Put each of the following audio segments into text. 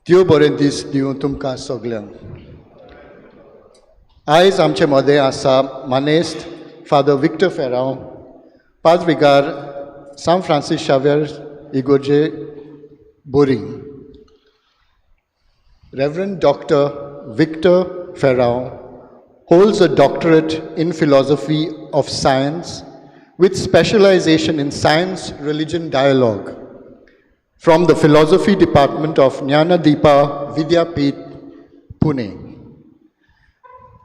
देव बरें दीस दिवं तुमकां सगल्यांक. आयज आमचे मदें आसा मानेस्त फादर विक्टर फेराव, पाद्रिगार San Francis Xavier Igorje Boring. Reverend Dr. Victor Ferrao holds a doctorate in philosophy of science with specialization in science-religion dialogue from the Philosophy Department of Jnanadeepa Vidyapith, Pune.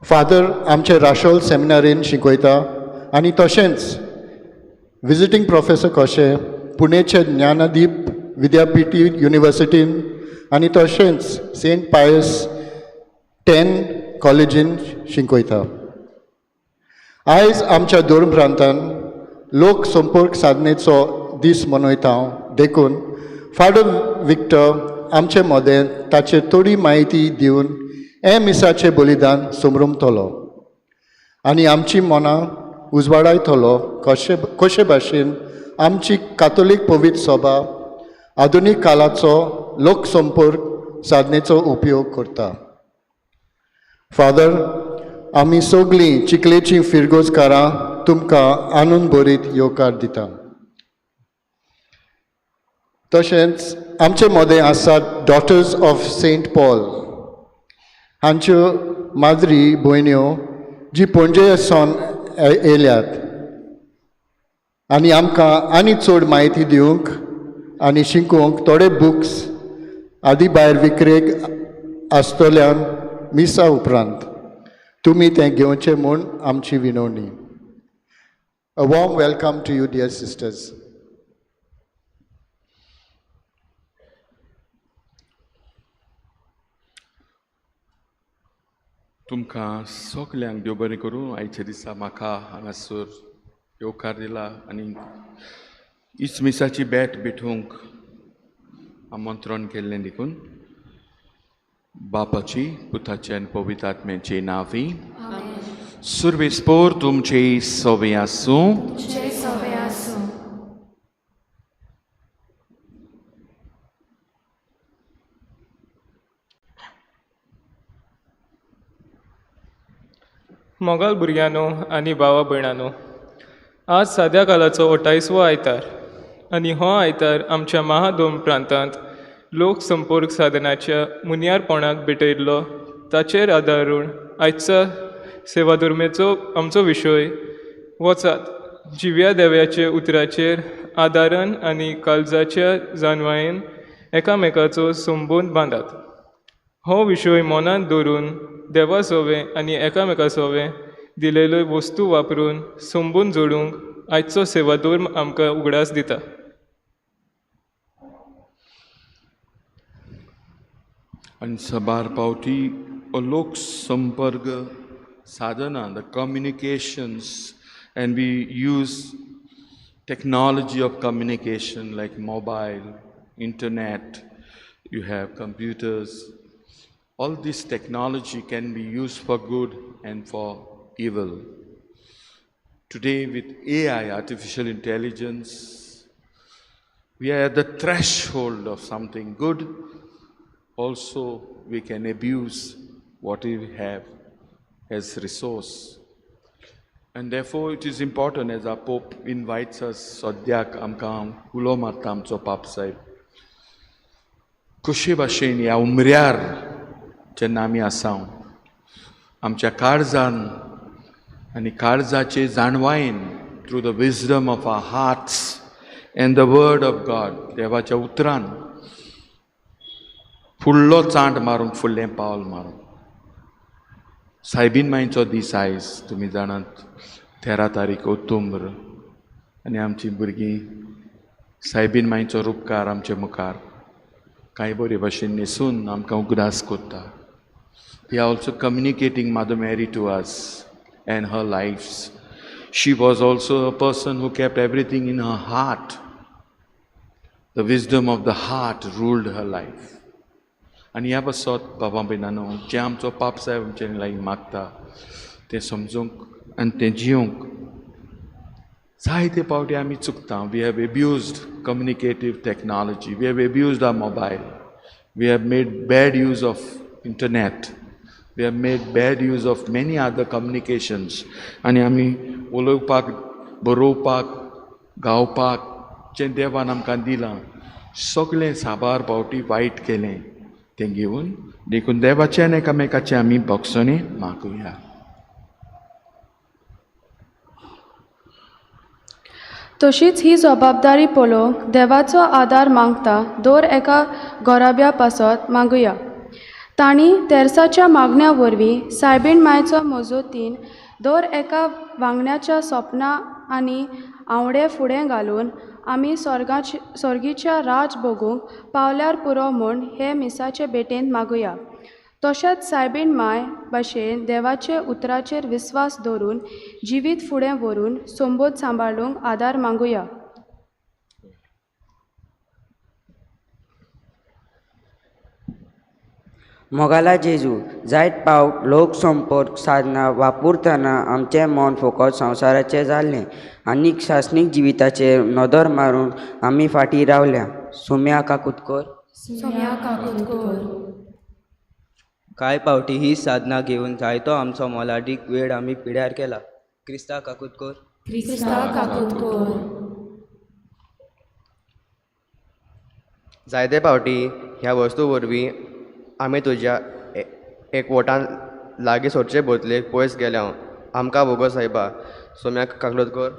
Father आमचे राशोल सेमिनारीन शिकयता आनी तशेंच visiting professor कशें पुणेचे ज्ञानदीप विद्यापीठ युनिवर्सिटीन आनी तशेंच Saint पायस 10 कॉलेजीन शिकयता. आयज आमच्या दोन प्रांतान लोक संपर्क साधनेचो दीस मनयता देखून फादर विक्टर आमचे मदें ताचे थोडी म्हायती दिवन हे मिसाचें बलिदान समरुमतलो आनी आमची मनां उजवाडायतलो कशे भाशेन आमची कातोलीक पवित्र सभा आधुनीक काळाचो लोकसंपर्क साधनेचो उपयोग करता. फादर, आमी सगळीं चिखलेची फिरगोजकारां तुमकां आनंद भरीत येवकार दिता. तशेंच आमचे मदें आसात डॉटर्स ऑफ सेंट पॉल हांच्यो माजरी भयण्यो जी पणजे सावन येयल्यात आनी आमकां आनी चड म्हायती दिवंक आनी शिकोवंक थोडे बुक्स आदी भायर विक्रेक आसतल्यान मिसा उपरांत तुमी तें घेवचें म्हूण आमची विनवणी. A warm welcome to you, dear sisters. तुमकां सगल्यांक देव बरें करूं. आयच्या दिसा म्हाका हांगासर येवकार दिला आनी इस्मिसाची बॅट भेटूंक आमंत्रण केल्लें देखून बापाची, पुताची आनी पवित्र आत्म्याची नांवी. सुरवेस्पोर तुमचे सवे आसूं. मोगाल भुरग्यांनो आनी भावा भयणांनो, आज साद्या कालाचो 28वो आयतार आनी हो आयतार आमच्या महादोम प्रांतांत लोक संपर्क साधनाच्या मुनियारपणाक भेटयल्लो ताचेर आदारून आयच्या सेवाधर्मेचो आमचो विशय वचात जिव्या देव्याचे उतराचेर आदारण आनी काळजाच्या जानवायेन एकामेकाचो संबंद बांदात. हो विशय मनांत दवरून देवा सोवे आनी एकामेका सोवे दिलेल्यो वस्तू वापरून संबंद जोडूंक आयचो सेवाधर्म आमकां उगडास दिता. आनी सबार पावटी लोक संपर्क साधना, the communications, and we use technology of communication like mobile, internet, you have computers. All this technology can be used for good and for evil. Today with AI, artificial intelligence, we are at the threshold of something good. Also, we can abuse what we have as resource. And therefore it is important as our Pope invites us, Sodyak Amkam, Ulo Martamcho Pap Sahib. कशे भाशेन ह्या उमऱ्यार जेन्ना आमी आसां आमच्या काळजान आनी काळजाचे जाणवायेन through the wisdom of our hearts and the word of God देवाच्या उतरान फुडलो चांट मारूंक फुडलें पावल मारूंक सायबीन मायचो दीस आयज तुमी जाणात 13 तारीख ऑक्टोबर आनी आमची भुरगीं सायबीन मायचो उपकार आमचे मुखार कांय बरे भाशेन न्हेसून आमकां उगडास कोत्ता. They are also communicating Mother Mary to us and her lives. She was also a person who kept everything in her heart. The wisdom of the heart ruled her life. आनी ह्या बसत बाबा भयणानो जें आमचो पाप साहेब आमचे लागीं मागता तें समजूंक आनी तें जियोंक जायते पावटी आमी चुकता. We have abused communicative technology. We have abused our mobile. We have made bad use of internet. We have made bad use of many other communications. आनी आमी उलोवपाक बरोवपाक गावपाक जें देवान आमकां दिलां सगळें साबार पावटी वायट केलें तें घेवन देखून देवाचें आनी एकामेकाचें आमी भोगसणी मागुया. तशीच ही जबाबदारी पळोवंक देवाचो आदार मागता दर एका गोराब्या पासत मागुया. तांणी तेर्साच्या मागण्या वरवीं सायबीण मायचो मजतीन दर एका वांगण्याच्या सपनां आनी आवडे फुडें घालून आमी स्वर्गीच्या राज भोगूंक पावल्यार पुरो म्हूण हे मिसाचे भेटेंत मागुया. तशेंच सायबीण माय भाशेन देवाचे उतराचेर विस्वास दवरून जिवीत फुडें व्हरून संबोध सांबाळूंक आदार मागुया. मोगाला जेजू जायत पावट लोक संपर्क साधना वापरतना आमचें मन फकत संवसाराचें जाल्लें आनीक शासनीक जिविताचेर नदर मारून आमी फाटीं रावल्या. सोम्या काकुतकर. कांय पावटी ही साधना घेवन जायतो आमचो मोलादीक वेळ आमी पिड्यार केला. क्रिस्ता काकुतकर. जायते फावटी ह्या वस्तू वरवीं आमी तुज्या एकवटान लागीं सोडचे बदलेक पयस गेल्या. आमकां भोगो सायबा. सोम्या काकुतकर.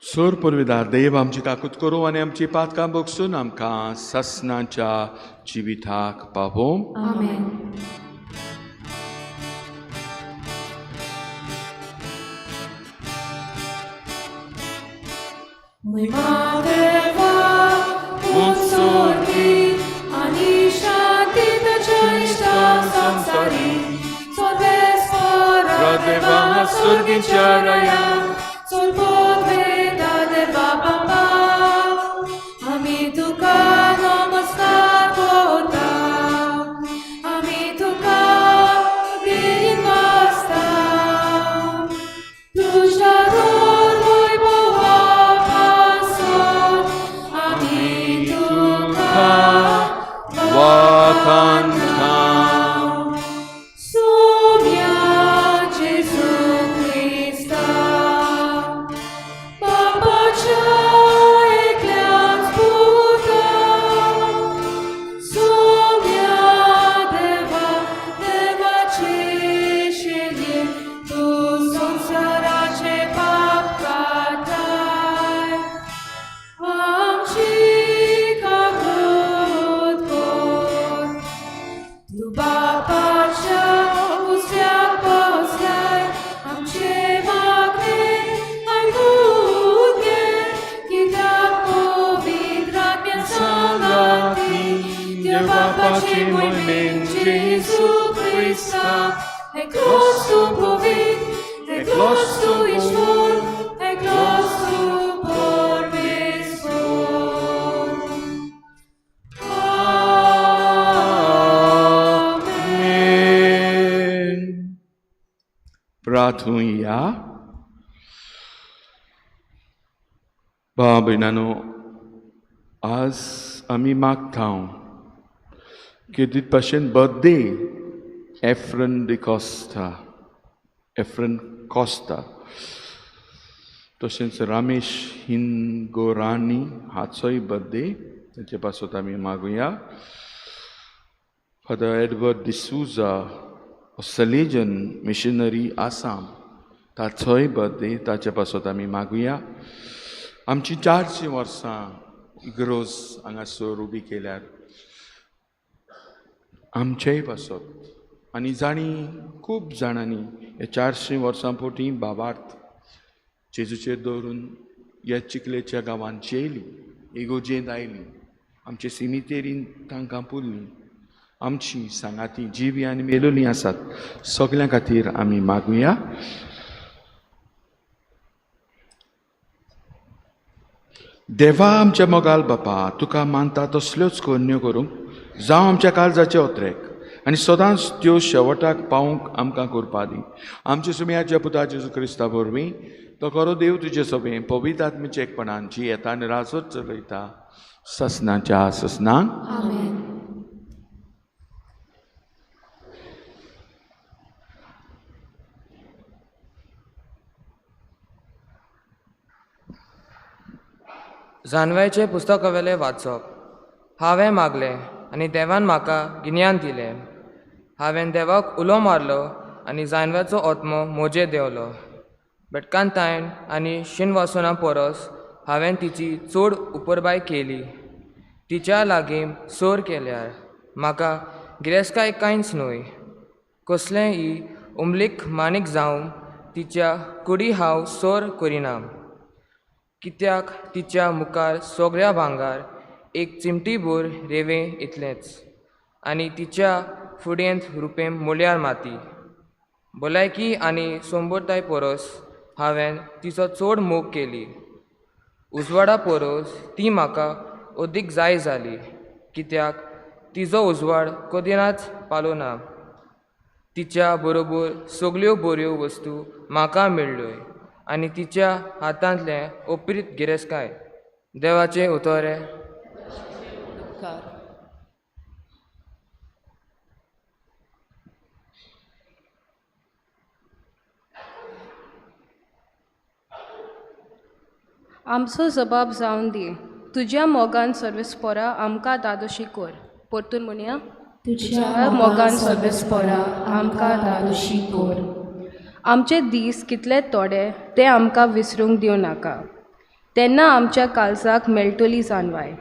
सोर परविदार देव आमची काकूत करूं आनी आमची पातकां भोगसून आमकां ससनाच्या जिविताक पावोवं. आमेन. आमी तुका नमस्कार करता. आमी तुका देईन वाजता. तुज्या वैभवा पासत आमी तुका वाखाणटा. सोम्या जेजू क्रिस्ता बापाच्या एकल्याच पुता. सोम्या देवाचे शेल्ये तूं संवसाराचे पाप काटाय. आमची काकूत कर. तूं बापाच्या उजव्याक बसल्याय. आमचे मागणे आयकून घे. कित्याक पवित्र आत्म्यान सांगाती देव बापाचे मोहिमेन जेजू क्रिस्ता. एकलोच तूं पवित्र. एकलोच तूं ईश्वर. एकलोच तूं परमेश्वर. प्रार्थुया. भावा भयणानो आज आमी मागता की तीत भाशेन बर्थडे एफ्रन कॉस्ता तशेंच रमेश हिंगोरानी हाचोय बर्थडे ताचे पासत आमी मागुया. Father Edward D'Souza Salesian missionary आसाम ताचोय बर्थडे ताचे पासत आमी मागुया. आमची 400 वर्सां इग्रोज हांगासर उबी केल्यार आमचेय पासत आनी जाणी खूब जाणांनी हे 400 वर्सां पोटी बाबार्थ जेजूचेर दवरून ह्या चिखलेच्या गांवांत जेयली, इगोजेंत आयली, आमचे सिमितेरीन तांकां पुरली. आमची सांगाती जिवी आनी मेलोली आसात सगल्यां खातीर आमी मागुया. देवा आमच्या मोगाल बापा, तुका मानता तसल्योच कन्यो करूंक जावं आमच्या काळजाचे ओत्रेक आनी सदांच त्यो शेवटाक पावूंक आमकां करपा दी. आमच्या सुमयाच्या पुता जेजू क्रिस्ता वरवीं तो खरो देव तुजे सोबे पवित्र आत्मेचे एकपणान जी येता आनी राजोत चलयता ससनाच्या ससनांक. जानवेचे पुस्तकावेले वाचप. हांवें मागलें आनी देवान म्हाका गिन्यान दिलें. हांवें देवाक उलो मारलो आनी जानव्याचो आत्मो मोजे देंवलो. बेटकांतायन आनी शिनवासुना परस हांवें तिची चड उपरबाय केली. तिच्या लागीं सोर केल्यार म्हाका गिरेस्काय कांयच न्हय. कसलेंय उमलीक मानीक जावं तिच्या कुडी हांव सोर करिना. कित्याक तिच्या मुखार सगळ्या भांगार एक चिमटीभर रेंवें इतलेंच आनी तिच्या फुडेंत रुपें मुळ्यार माती. भलायकी आनी सोंबताय परस हांवें तिचो चड मोग केली. उजवाडा परस ती म्हाका अदीक जाय जाली कित्याक तिचो उजवाड कदिनाच पालो ना. तिच्या बरोबर सगल्यो बऱ्यो वस्तू म्हाका मेळ्ळ्योय आनी तिच्या हातांतले ओपरीत गिरेस्काय. देवाचे उतोरे. आमचो जबाब जावन दी. तुज्या मोगान सर्वीस पोरा आमकां दादोशी कोर. परतून म्हणया. तुज्या मोगान सर्वीस पोरा आमकां दादोशी कोर. आमचे दीस कितले तोडे ते आमकां विसरूंक दिवं नाका. तेन्ना आमच्या काळजाक मेळटली जानवाय.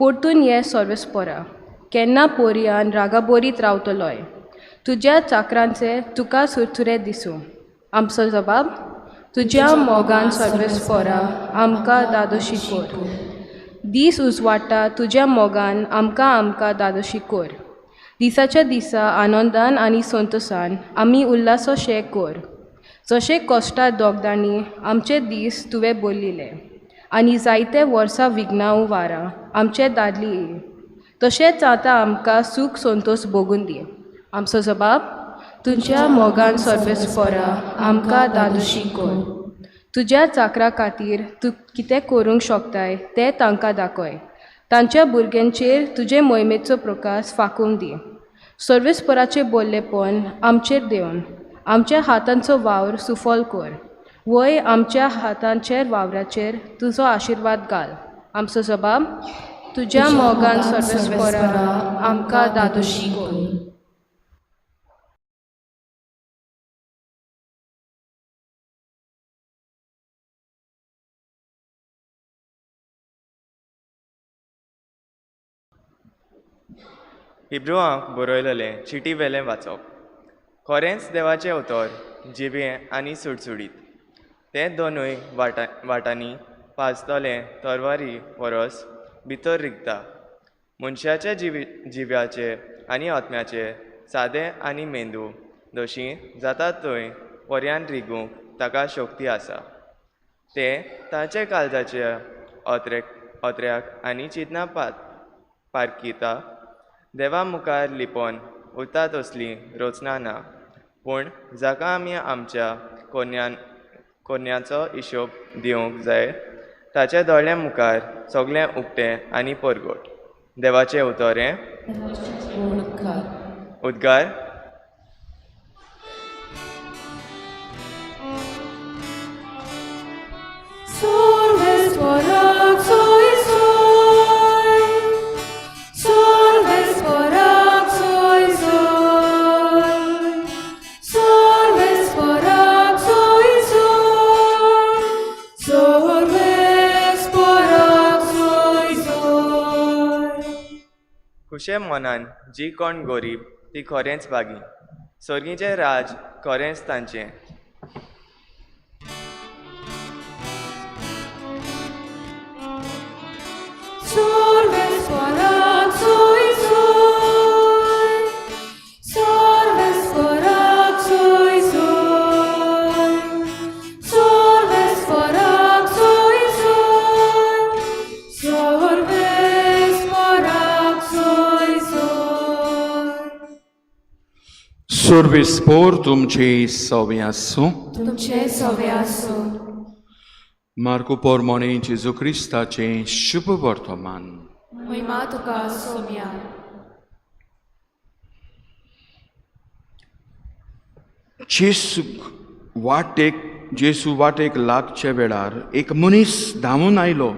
परतून ये सर्वीस पोरा केन्ना पोरयान रागाबोरीत रावतलोय. तुज्या चाकरांचे तुका सुरसुरे दिसूं. आमचो जबाब. तुज्या मोगान सर्वीस पोरा आमकां दादोशी कोर. दीस उजवाडटा तुज्या मोगान आमकां दादोशी कोर. दिसाच्या दिसा आनंदान आनी संतोशान आमी उल्हासो शे कोर. जशे कश्टा दोगदांनी आमचे दीस तुवें बोल्लिले आनी जायते वर्सां विघ्नां वारां आमचे दादली येयी. तशेंच आतां आमकां सूख संतोश भोगून दी. आमचो जबाब. तुज्या मोगान सर्वीस पोरा आमकां दादोशी कोर. तुज्या चाकरा खातीर तूं कितें करूंक शकताय तें तांकां दाखय. तांच्या भुरग्यांचेर तुजे मोहिमेचो प्रकाश फाकूंक दी. सर्वीस पोराचे बोल्लेपण आमचेर देवन आमच्या हातांचो वावर सुफल कोर. वय आमच्या हातांचेर वावराचेर तुजो आशिर्वाद घाल. आमचो जबाब. तुज्या मोगान सर्वीस पोरा आमकां दादोशी कोर. हिब्रुआंक बरयलेलें चिटी वेलें वाचप. खरेंच देवाचें उतर जिबें आनी सुटसुडीत. ते दोनूय वाटांनी पाजतले तरवारी परस भितर रिगता. मनशाचे जिव्याचे आनी आत्म्याचे सादें आनी मेंदू दोशी जातात थंय पर्यान रिगूंक ताका शक्ती आसा. ते ताचे काळजाचे ओत्र्याक आनी चिंतना पारकिता. देवा मुखार लिपोन उरता तसली रोचना ना. पूण जाका आमी आमच्या कोन्याचो हिशोब दिवंक जाय ताचे दोळ्या मुखार सगळें उक्तें आनी परगट. देवाचें उतोरें उद्गार Solves porag soi soi, solves porag soi soi, solves porag soi soi, solves porag soi soi. खुशे मनान जी कोण गोरीब ती खरेंच बागी सर्गीचें राज खरेंच तांचें Solves porag soi soi, solves porag soi soi, solves porag soi soi, solves porag soi soi. Survispor तुमचे सवे आसूं तुमचे सवे आसूं. मार्को पोरमोणे जेजू क्रिस्ताचें शुभ वर्तमान महिमा तुका सोम्या. जेसू वाटेक लागचे वेळार एक मनीस धांवून आयलो.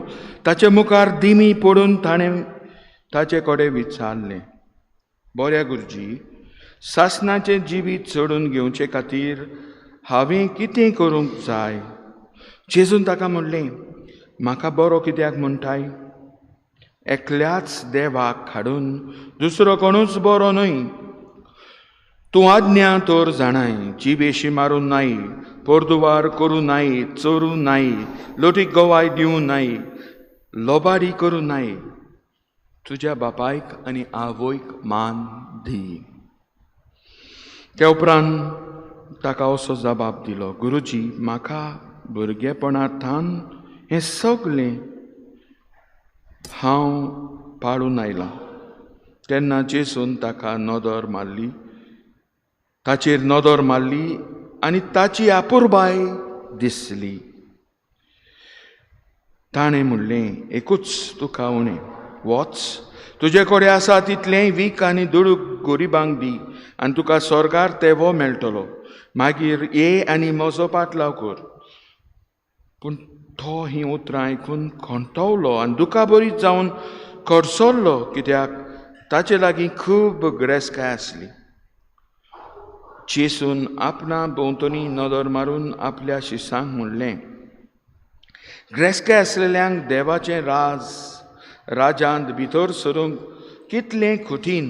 ताचे मुखार दिमी पडून ताणें ताचे कडेन विचारलें, बऱ्या गुरुजी, सासणाचें जिवीत सोडून घेवचे खातीर हांवें कितें करूंक जाय? जेजून ताका म्हणलें, म्हाका बरो कित्याक म्हणटाय? एकल्याच देवाक हाडून दुसरो कोणूच बरो न्हय. तूं आज्ञा तर जाणाय, जिबेशी मारूं नाय, पोरदुवार करूं नाय, चोरूं नाय, लोटीक गोवाय दिवं नाय, लोबाडी करूं नाय, तुज्या बापायक आनी आवयक मान दी. ते उपरांत ताका असो जबाब दिलो, गुरुजी, म्हाका भुरगेपणांतल्यान हें सगलें हांव पाळून आयलां. तेन्ना जेजून ताका नदर मारली, ताचेर नदर मारली आनी ताची आपुरबाय दिसली. ताणें म्हणलें, एकूच तुका उणें, वच, तुजे कडेन आसा तितलें वीक आनी दुडूक गोरिबांक दी आनी तुका स्वर्गार तेवो मेळटलो. मागीर ये आनी म्हजो पाटलाव कर. पूण तो ही उतरां आयकून खोंटवलो आनी दुखाबरीत जावन कडसरलो, कित्याक ताचे लागीं खूब गिरेस्तकाय आसली. जेजून आपणा भोंवतणी नदर मारून आपल्या शिसांक म्हणलें, गिरेस्तकाय आसलेल्यांक देवाचें राजांत भितर सरूंक कितलें कठीण.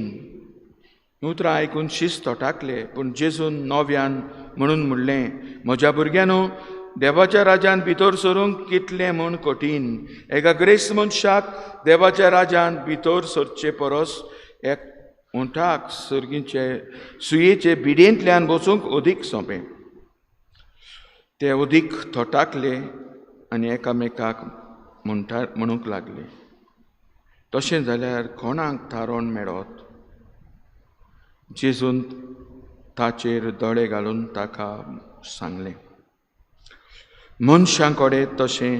उतरां आयकून शिस्त तोटाकले. पूण जेजून नव्यान म्हणून म्हणलें, म्हज्या भुरग्यानो, देवाच्या राज्यांत भितर सरूंक कितलें म्हूण कठीण. एका गिरेस्त मनशाक देवाच्या राज्यांत भितर सरचे परस एक उंटाक सुयेचे बिडेंतल्यान बसूंक अदीक सोंपें. ते अदीक थोटाकले आनी एकामेकाक म्हणूंक लागले, तशें जाल्यार कोणाक थारोन मेळत? जेजून ताचेर दोळे घालून ताका सांगलें, मनशां कडेन तशें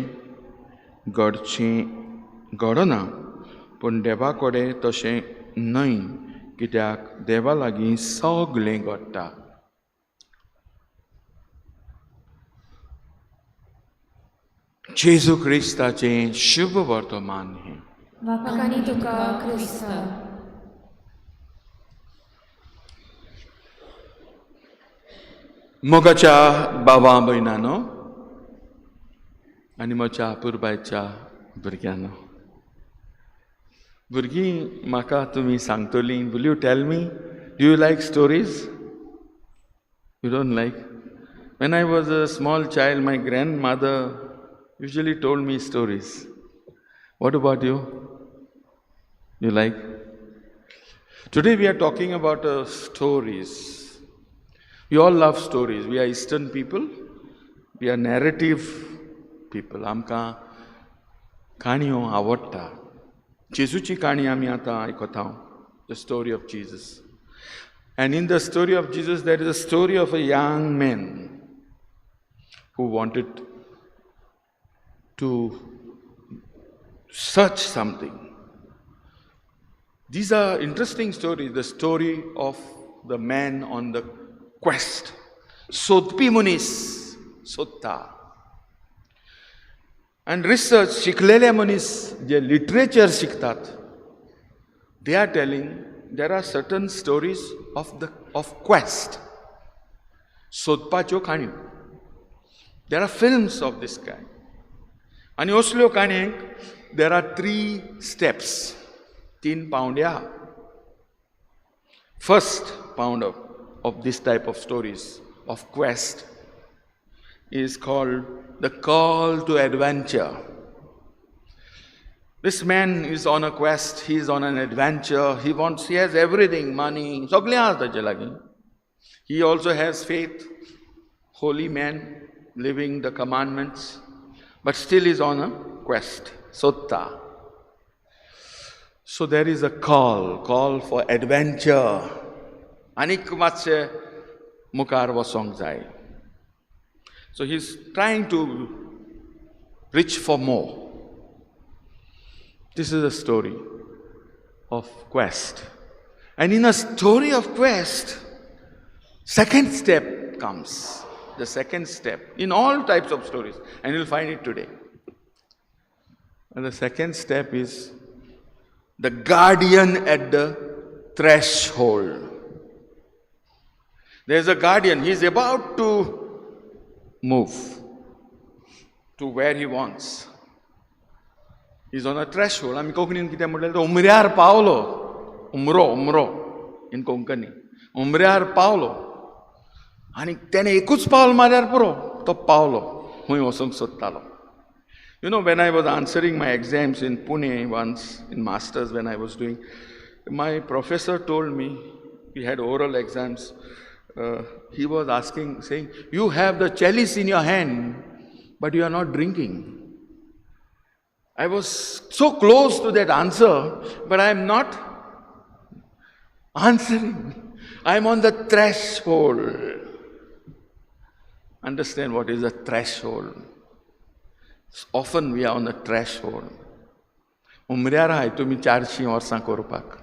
घडना, पूण देवा कडेन तशें न्हय, कित्याक देवा लागीं सगलें घडटा. जेजू क्रिस्ताचें शुभ वर्तमान हें. म्हाका आनी तुका क्रिस्ता. मोगाच्या बाबा भयणानो आनी म्हज्या पुरबायच्या भुरग्यांनो, भुरगीं म्हाका तुमी सांगतलीं, will you tell me, do you like stories? You don't like? When I was a small child, my grandmother usually told me stories. What about you? You like? Today we are talking about stories. We all love stories. We are Eastern people. We are narrative people. आमकां काणयो आवडटा. जेजूची काणी आमी आतां आयकता. The story of Jesus. And in the story of Jesus, there is a story of a young man who wanted to search something. These are interesting stories. The story of the man on the quest. Sodpi munis, sotta. And research, शिकलेले मनीस जे literature शिकतात, they are telling there are certain stories of quest. सोदपाच्यो काणयो. There are films of this kind. आणि असल्यो काणयेक there are 3 steps. 3 पावंड्या. First pound of this type of stories of quest is called the call to adventure. This man is on a quest, he is on an adventure, he has everything, money, सगळें आसा ताचे लागीं. He also has faith, holy man, living the commandments, but still is on a quest, sotta. So there is a call for adventure. Anik matse mukar wasong jai. So he's trying to reach for more. This is a story of quest. And in a story of quest, second step comes. The second step in all types of stories, and you'll find it today. And the second step is the guardian at the threshold. There's a guardian, he's about to move to where he wants. He's on a threshold. आमी कोंकणीन कितें म्हणलें तो उमऱ्यार Paulo. उमरो in Konkani. उमऱ्यार Paulo. आनी तेणें एकूच पावल मारल्यार पुरो तो पावलो. खंय वचूंक सोदतालो. You know, when I was answering my exams in Pune once, in masters when I was doing, my professor told me, we had oral exams, he was asking, saying, you have the chalice in your hand, but you are not drinking. I was so close to that answer, but I am not answering. I am on the threshold. Understand what is a threshold? Often we are on the threshold. Umryar hai tumi 400 वर्सां करपाक.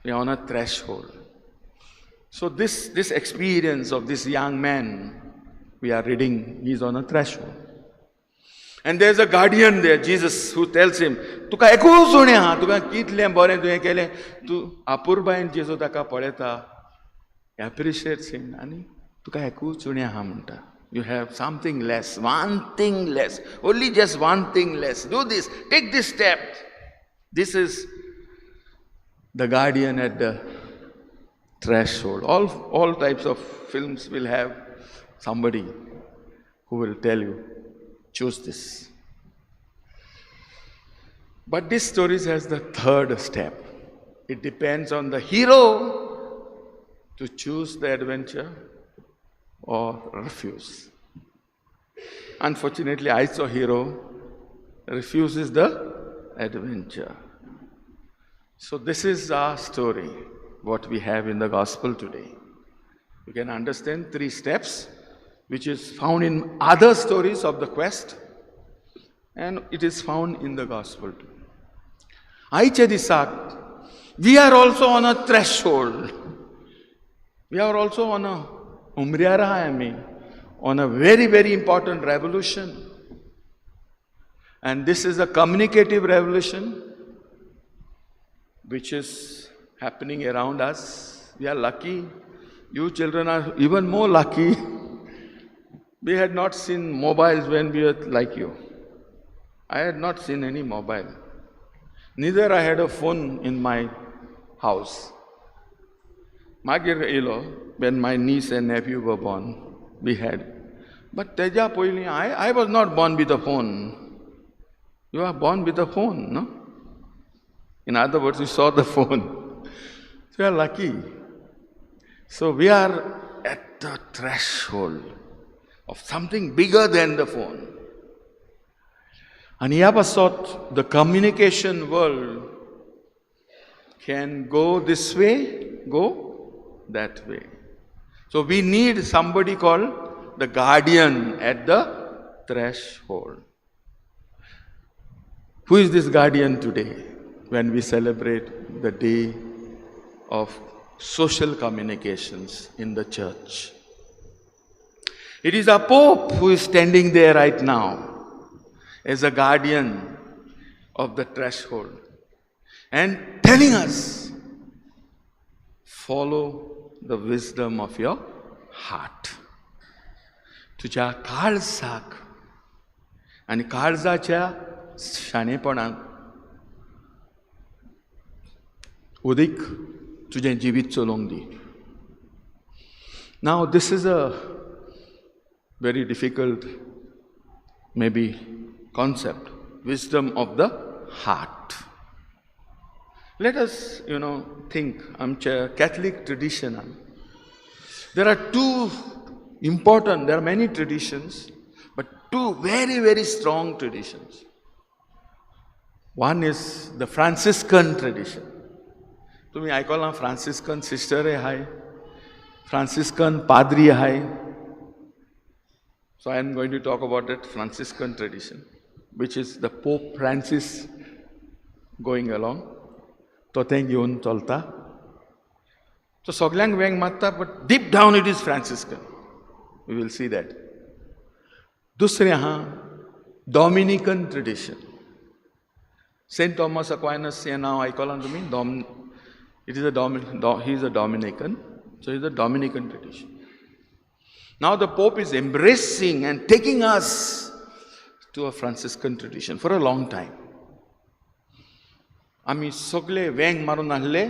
We are on a threshold. So this experience of this young man, we are reading, he is on a threshold. And there is a guardian there, Jesus, who tells him, तुका एकूच उणें आहा, तुका कितलें बरें तुवें केलें, तूं आपुरबायेन जेजू ताका पळयता, appreciates him, आनी तुका एकूच उणें आहा म्हणटा. You have something less, one thing less, only just one thing less. Do this, take this step. This is the guardian at the threshold. All types of films will have somebody who will tell you, choose this. But this story has the third step. It depends on the hero to choose the adventure or refuse. Unfortunately, I saw hero refuses the adventure. So this is our story, what we have in the gospel today. You can understand 3 steps, which is found in other stories of the quest, and it is found in the gospel too. Aiche disak, we are also on a threshold. We are also on a on a very, very important revolution. And this is a communicative revolution which is happening around us. We are lucky. You children are even more lucky. We had not seen mobiles when we were like you. I had not seen any mobile. Neither I had a phone in my house. Magir ilo, when my niece and nephew were born, we had. But Teja Poili, I was not born with a phone. You are born with a phone, no? In other words, you saw the phone. So you are lucky. So we are at the threshold of something bigger than the phone. And Yapasot, the communication world can go this way, go that way. So we need somebody called the guardian at the threshold. Who is this guardian today? when we celebrate the day of social communications in the church. It is our Pope who is standing there right now as a guardian of the threshold and telling us, follow the wisdom of your heart. तुझ्या काळजाक आणि काळजाच्या शाणेपणाक उदीक तुझें जिवीत चलोवंक दी. Now this is a very difficult maybe concept, wisdom of the heart. Let us, think, आमच्या Catholic tradition. There are there are many traditions, but two very, very strong traditions. One is the Franciscan tradition. तुम्ही आयकलां Franciscan sister आहाय, Franciscan पाद्री आहाय. So I am going to talk about that Franciscan tradition, which is the Pope Francis going along. तो तें घेवन चलता. So सगळ्यांक वेंग मारता, but deep down it is Franciscan. We will see that. दुसरें आहा Dominican tradition. Saint Thomas Aquinas हें नांव आयकलां तुमी? He is a Dominican, so it is a Dominican tradition. Now the Pope is embracing and taking us to a Franciscan tradition for a long time. आमी सगळे वेंग मारून आहले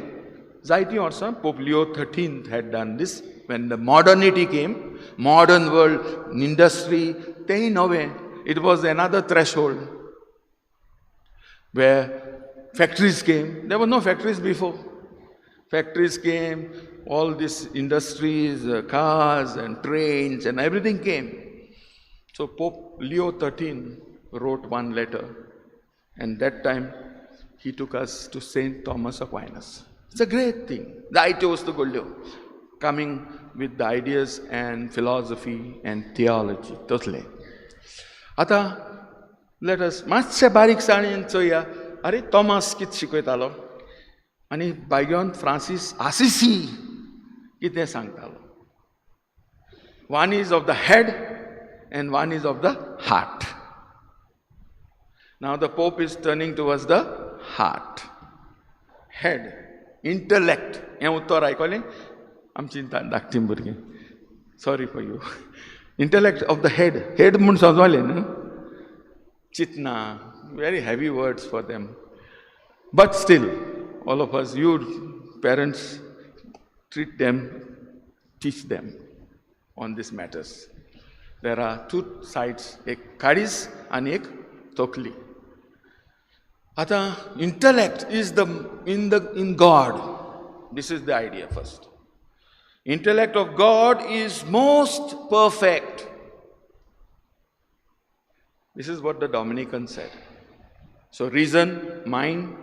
जायतीं वर्सां. Pope Leo XIII had done this when the modernity came, modern world, industry, तेही नवें. It was another threshold where factories came. There were no factories before. Factories came, all these industries, cars and trains and everything came. So Pope Leo XIII wrote one letter, and that time he took us to Saint Thomas Aquinas. It's a great thing. The ideas to Goldio, coming with the ideas and philosophy and theology, totally. Ata, let us मातशे बारीकसाणेन चोया. अरे Thomas कित शिकयतालो आनी bygone Francis Assisi कितें सांगतालो. One is of the head and one is of the heart. Now the Pope is turning towards the heart. Head, intellect. हें उत्तर आयकलें? आमची धाकटी भुरगीं. Sorry for you. Intellect of the head. Head म्हूण समजलें न्हू? Chitna. Very heavy words for them. But still, all of us, you parents, treat them, teach them on these matters. There are two sides, एक काळीज आणि एक तोकली. आता intellect is in God. This is the idea first. Intellect of God is most perfect. This is what the Dominican said. So reason, mind,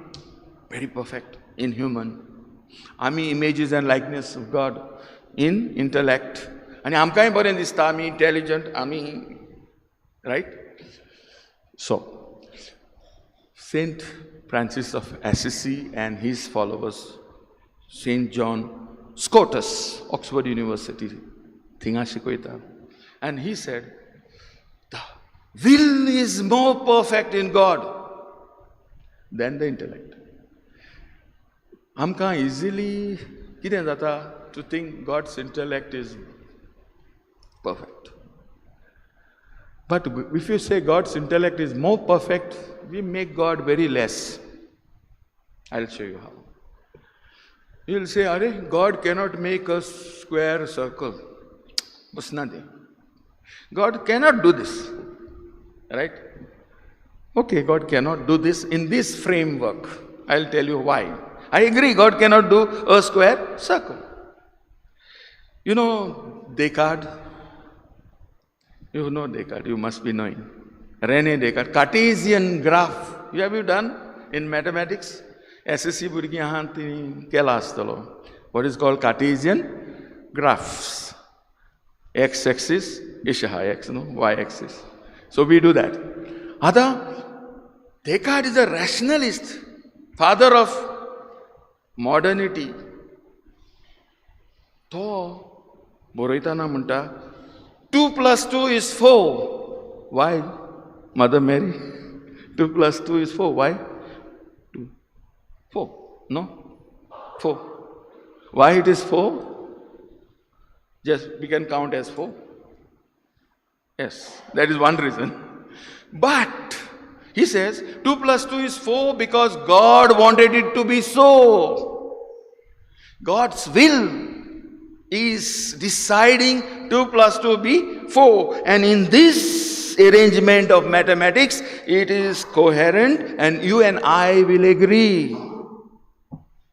very perfect in human. Ami images and likeness of God in intellect. And amkai baren dista, ami intelligent, ami, right? So, Saint Francis of Assisi and his followers, Saint John Scotus, Oxford University, thinga shikoita. And he said, the will is more perfect in God than the intellect. Amka easily कितें जाता to think God's intellect is perfect. But if you say God's intellect is more perfect, we make God very less. I'll show you how. You'll say, Are, God cannot make a square circle. Bas nahi. God cannot do this. Right? Okay, God cannot do this in this framework. I'll tell you why. I agree, God cannot do a square circle. You know Descartes? You know Descartes, you must be knowing. René Descartes, Cartesian graph. Have you done in mathematics? SSC भुरगीं आहात ती केला आसतलो. What is called Cartesian graphs. X-axis, ish x, no? Y-axis. So we do that. Descartes is a rationalist. father of modernity, तो बरयतना म्हणटा 2 plus 2 is 4. Why? Mother Mary, 2 plus 2 is 4. Why? 2. 4. No? 4. Why it is 4? Just we can count as 4. Yes, that is one reason. But he says 2 plus 2 is 4 because God wanted it to be so. God's will is deciding 2 plus 2 be 4. And in this arrangement of mathematics, it is coherent and you and I will agree.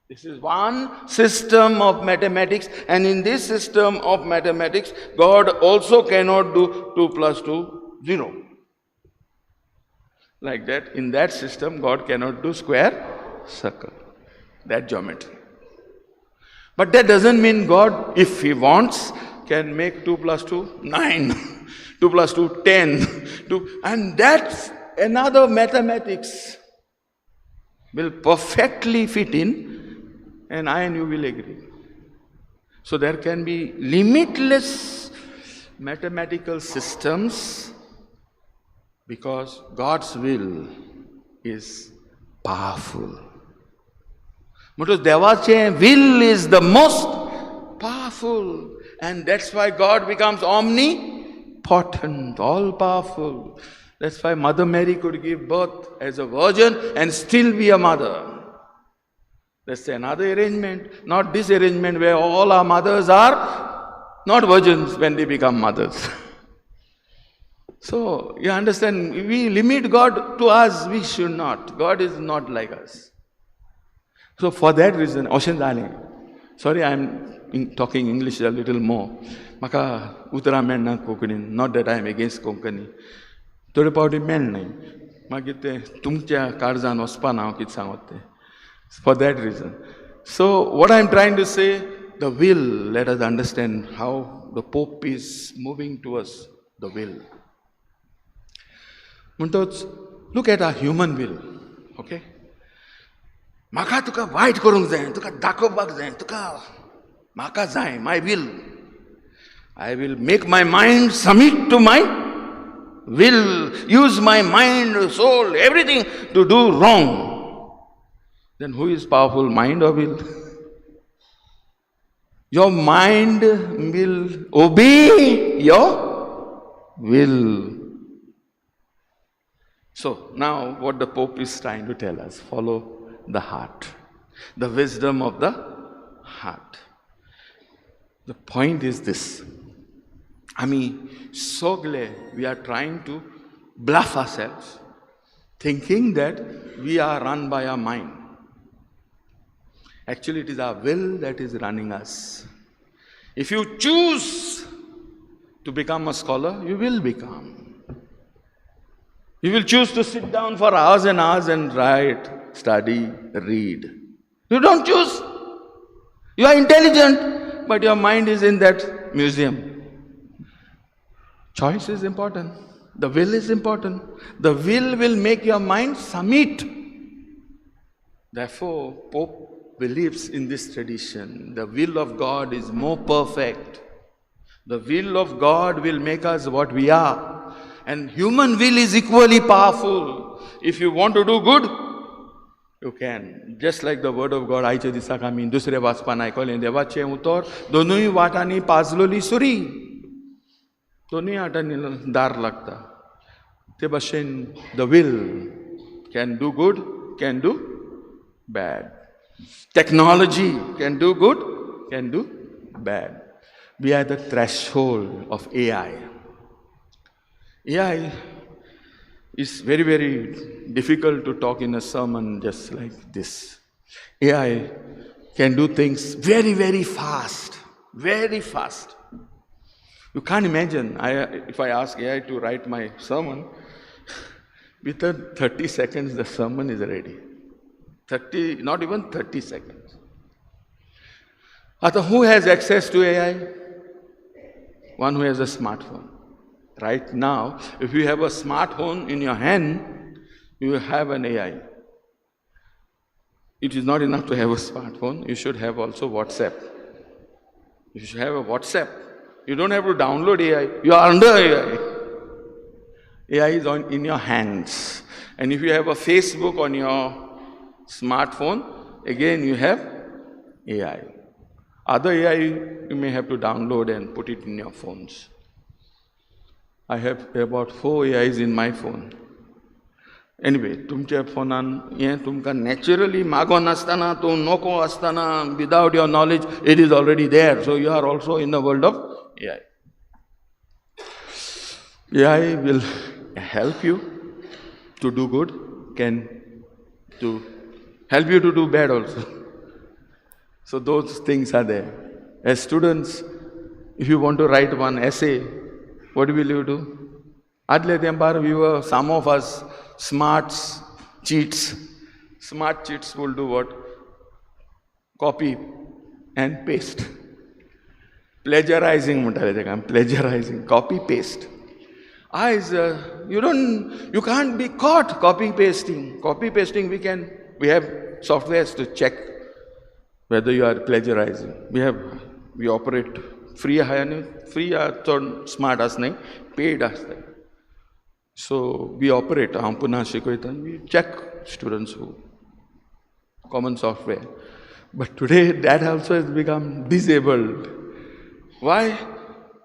This is one system of mathematics, and in this system of mathematics, God also cannot do 2 plus 2, 0. Like that, in that system, God cannot do square, circle. That geometry. But that doesn't mean God, if He wants, can make 2 plus 2, 9. 2 plus 2, 10. And that's another mathematics will perfectly fit in, and I and you will agree. So there can be limitless mathematical systems because God's will is powerful. Because Devache will is the most powerful, and that's why God becomes omnipotent, all-powerful. That's why Mother Mary could give birth as a virgin and still be a mother. That's another arrangement, not this arrangement where all our mothers are not virgins when they become mothers. So, you understand, we limit God to us, we should not. God is not like us. So for that reason, sorry, I'm talking English a little more. Maka utara menna Konkani, not that I am against Konkani. Thode pawdi men nahi. Magite tumcha karzan ospana kit sangote. For that reason. So what I am trying to say, the will, let us understand how the Pope is moving towards the will. Look at our human will, okay? Maka tuka white korung zayn, tuka dakobak zayn, tuka maka zayn, my will. I will make my mind submit to my will, use my mind, soul, everything to do wrong. Then who is powerful, mind or will? Your mind will obey your will. So now what the Pope is trying to tell us, follow the heart, the wisdom of the heart. The point is this. We are trying to bluff ourselves, thinking that we are run by our mind. Actually, it is our will that is running us. If you choose to become a scholar, you will become. You will choose to sit down for hours and hours and write, study, read. You don't choose. You are intelligent, but your mind is in that museum. Choice is important. The will is important. The will make your mind submit. Therefore, Pope believes in this tradition. The will of God is more perfect. The will of God will make us what we are. And human will is equally powerful. If you want to do good, you can. Just like the word of God, आयचे दिसाक आमी दुसरे वाचपान आयकलें, देवाचें उतर दोनूय वाटांनी पाजलोली सुरी. दोनूय वाटांनी दार लागता. ते भाशेन the will can do good, can do bad. Technology can do good, can do bad. We are the threshold of AI. AI is very, very difficult to talk in a sermon just like this. AI can do things very, very fast. Very fast. You can't imagine, if I ask AI to write my sermon, within 30 seconds the sermon is ready. Not even 30 seconds. Who has access to AI? One who has a smartphone. Right now, if you have a smartphone in your hand, you have an AI. it is not enough to have a smartphone, you should have also WhatsApp. You should have a WhatsApp. You don't have to download AI, you are under AI. AI is in your hands. And if you have a Facebook on your smartphone, again you have AI. Other AI you may have to download and put it in your phones. I have about 4 AIs in my phone. Anyway, तुमच्या फोनान हें तुमकां naturally मागो नासतना तूं नोको आसतना without your knowledge it is already there. So you are also in the world of AI. AI will help you to do good, can to help you to do bad also. So those things are there. As students, if you want to write one essay, what will you do? Adle tempar we were, some of us, smart cheats. Smart cheats will do what? Copy and paste. Plagiarizing, plagiarizing, copy paste. You can't be caught copy pasting. Copy pasting we have softwares to check whether you are plagiarizing. We operate free smart as nahi, paid as nahi. So we operate, we check students who common software. But today that also has become disabled. Why?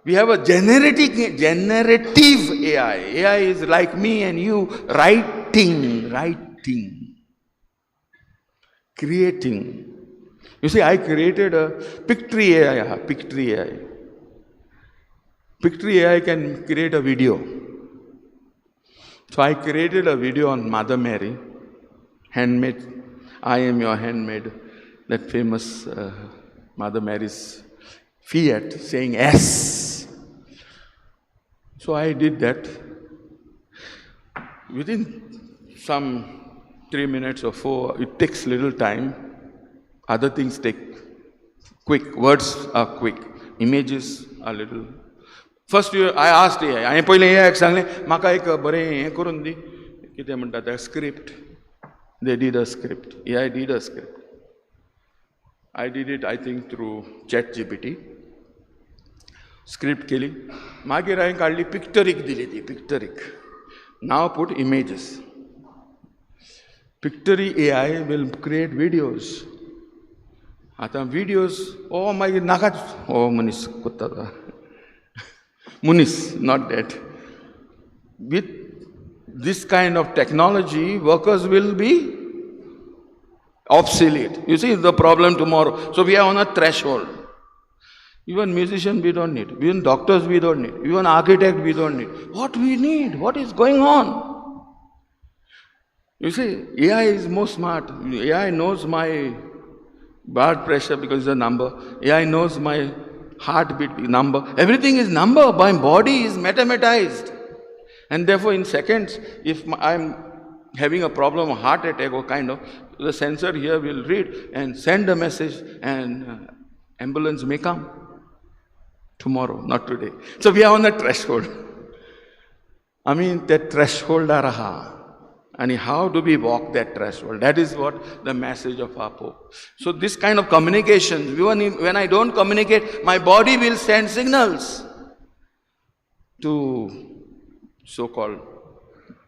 We have a generative AI. AI is like me and you, writing, creating. You see, I created a Pictory AI. Pictory AI can create a video. So I created a video on Mother Mary, handmaid, I am your handmaid, that famous Mother Mary's fiat saying yes. So I did that. Within some 3 minutes or 4, it takes little time. Other things take quick. Words are quick. Images are little. First I asked AI. I पहिले AI सांगले म्हाका एक बरें हें करून दी कितें म्हणटा तें script. They did a script. AI did a script. I did it, I think, through ChatGPT. Script केली. मागीर हांवें काडली Pictoric दिली ती Pictoric. Now put images. Pictory AI will create videos. आता videos, मागीर नाकाच मनीस कोत्ता Munis, not that. With this kind of technology, workers will be obsolete. You see the problem tomorrow. So we are on a threshold. Even musicians we don't need. Even doctors we don't need. Even architects we don't need. What we need? What is going on? You see, AI is more smart. AI knows my blood pressure because it's a number. AI knows my heartbeat number. Everything is number. My body is mathematized. And therefore in seconds, if I'm having a problem, a heart attack or kind of, the sensor here will read and send a message and ambulance may come. Tomorrow, not today. So we are on the threshold. I mean, that threshold araha. And how do we walk that threshold? That is what the message of our Pope. So this kind of communication, when I don't communicate, my body will send signals to so-called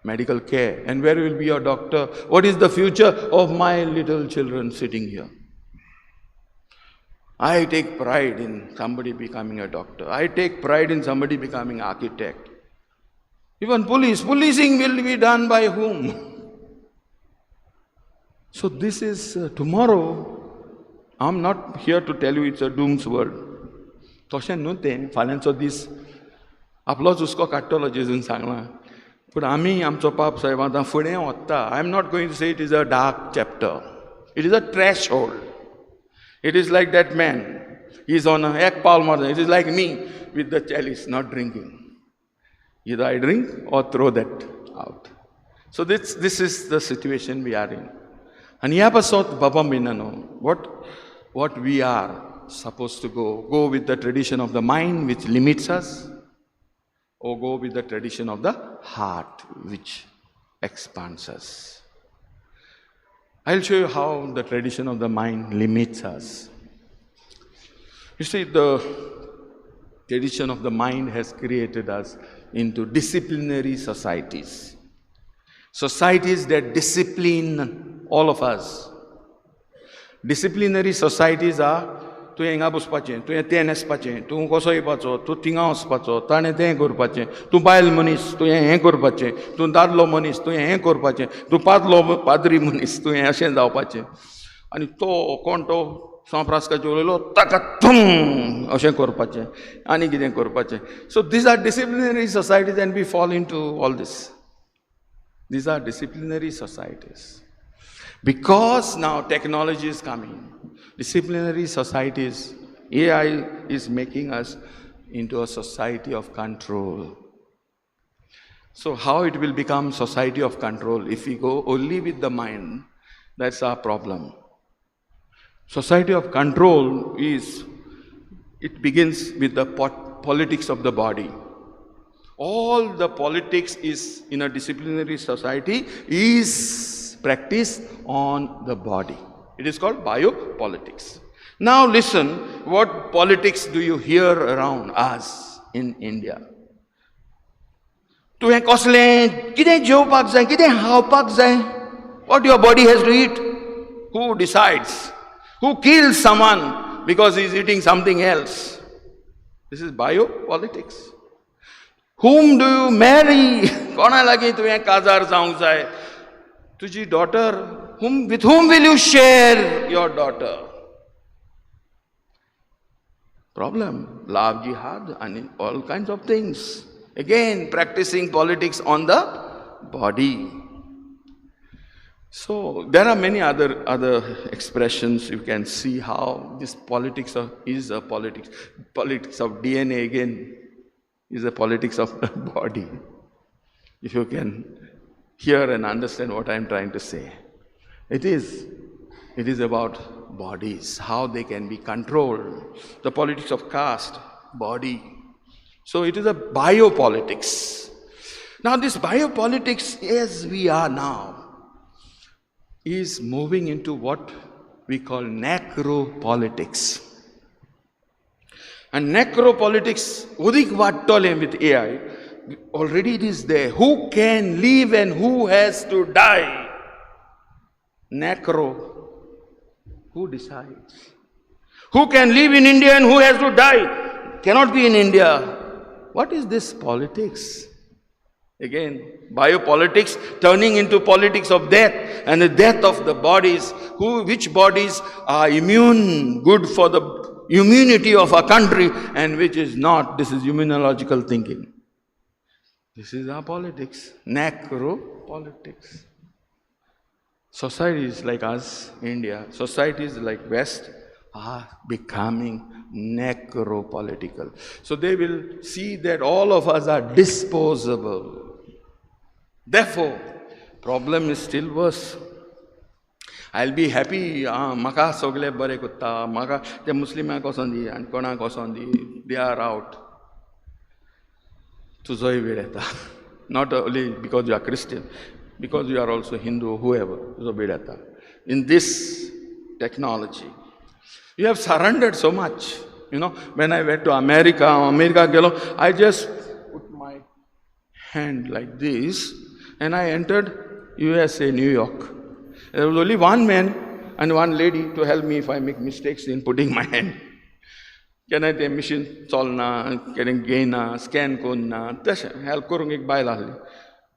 medical care. And where will be your doctor? What is the future of my little children sitting here? I take pride in somebody becoming a doctor. I take pride in somebody becoming an architect. Even policing will be done by whom? So this is tomorrow. I'm not here to tell you it's a doom's world. Toshen न्हू तें फाल्यांचो दीस आपलोच हुस्को काडटलो जेजून सांगलां पूण आमी आमचो पाप साहेब आतां फुडें वता. I am not going to say it is a dark chapter. It is a threshold. It is like that man. He is on a ek paul marjan. It is like me with the chalice, not drinking. Either I drink or throw that out. So this is the situation we are in. And yapasot Baba Minano, what we are supposed to go with the tradition of the mind which limits us, or go with the tradition of the heart which expands us. I'll show you how the tradition of the mind limits us. You see, the tradition of the mind has created us into disciplinary societies. Societies that discipline all of us. Disciplinary societies are तूं हिंगा बसपाचें, तुवें तें न्हेसपाचें, तूं कसो येवपाचो, तूं थिंगा वचपाचो, ताणें तें करपाचें, तूं बायल मनीस, तुवें हें करपाचें, तूं दादलो मनीस, तुवें हें करपाचें, तूं पाद्री मनीस, तुवें अशें जावपाचें. आनी तो कोण तो सांफ्रास्काचे उलयलो ताका थूम अशें करपाचें, आनी कितें करपाचें. So these are disciplinary societies and we fall into all this. These are disciplinary societies. Because now technology is coming, disciplinary societies, AI is making us into a society of control. So how it will become society of control if we go only with the mind? That's our problem. Society of control it begins with the politics of the body. All the politics is in a disciplinary society is practiced on the body. It is called biopolitics. Now listen, what politics do you hear around us in India? तुवें कसलें कितें जेवपाक जाय, कितें खावपाक जाय, what your body has to eat? Who decides? Who kills someone because he is eating something else? This is biopolitics. Whom do you marry? कोणा लागीं तुवें काजार जावंक जाय? तुजी daughter, with whom will you share your daughter? Problem, love, jihad, and all kinds of things. Again, practicing politics on the body. So there are many other expressions. You can see how this politics is a politics. Politics of DNA again is a politics of the body. If you can hear and understand what I am trying to say. It is about bodies, how they can be controlled. The politics of caste, body. So it is a biopolitics. Now this biopolitics, as we are now, is moving into what we call necropolitics. And necropolitics, udik vattole with AI, already it is there. Who can live and who has to die? Necro. Who decides? Who can live in India and who has to die? Cannot be in India. What is this politics? Again, biopolitics turning into politics of death and the death of the bodies. Which bodies are immune, good for the immunity of a country, and which is not. This is immunological thinking. This is our politics, necropolitics. Societies like us, India, societies like West are becoming necropolitical. So they will see that all of us are disposable. Therefore, problem is still worse. I'll be happy, maka sogle bare kutta, maka te Muslima kosondi, and kona kosondi, they are out. Tuzoi vireta. Not only because you are Christian, because you are also Hindu, whoever, Zobidata. In this technology, you have surrendered so much. You know, when I went to America, I just put my hand like this, and I entered USA, New York. There was only one man and one lady to help me if I make mistakes in putting my hand. Can I take machine solna, can gain scan konna, help korung ek bail ahli.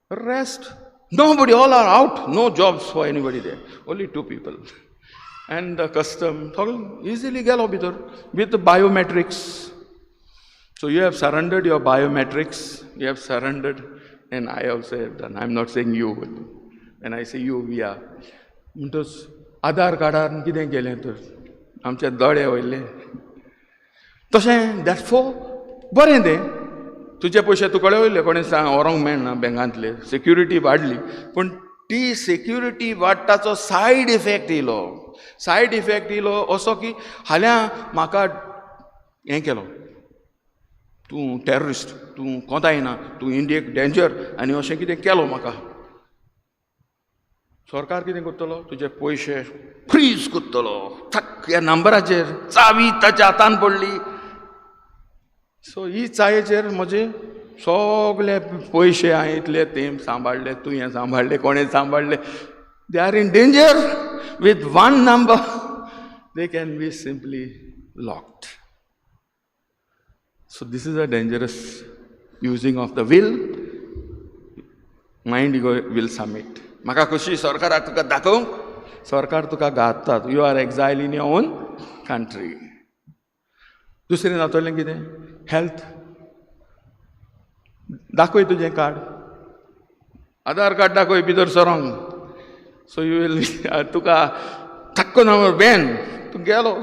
Rest, nobody, all are out, no jobs for anybody there. Only two people. And the custom, easily galo bitor with the biometrics. So you have surrendered your biometrics, you have surrendered, and I also have done. I'm not saying you. When I say you, we are. Because Aadhaar card कितें केलें तर आमचे दोळे वयले तशें therefore बरें तें तुजे पयशे तुकडे वयले कोणें सांग व्हरोंक मेळना बँकांतले सिक्युरिटी वाडली पूण ती सिक्युरिटी वाडटाचो सायड इफेक्ट येयलो असो की हाल्या म्हाका हें केलो तूं टेररिस्ट तूं कोंतायना तूं इंडियेक डेंजर आनी अशें कितें केलो म्हाका सरकार कितें करतलो तुजे पयशे फ्रीज करतलो थक ह्या नंबराचेर चावी ताच्या हातान पडली सो ही चायेचेर म्हजे सगळे पयशे हांवें इतले तें सांबाळले तुवें सांबाळले कोणें सांबाळले they are in danger with one number they can be simply locked. So this is a dangerous using of the will. Mind will submit. म्हाका कशी सरकाराक तुका दाखोवंक सरकार तुका घातात you are exile in your own country. दुसरें जातलें कितें हेल्थ दाखय तुजें कार्ड आधार कार्ड दाखय भितर सरोंक सो यू वील तुका थक्को नंबर बॅन तूं गेलो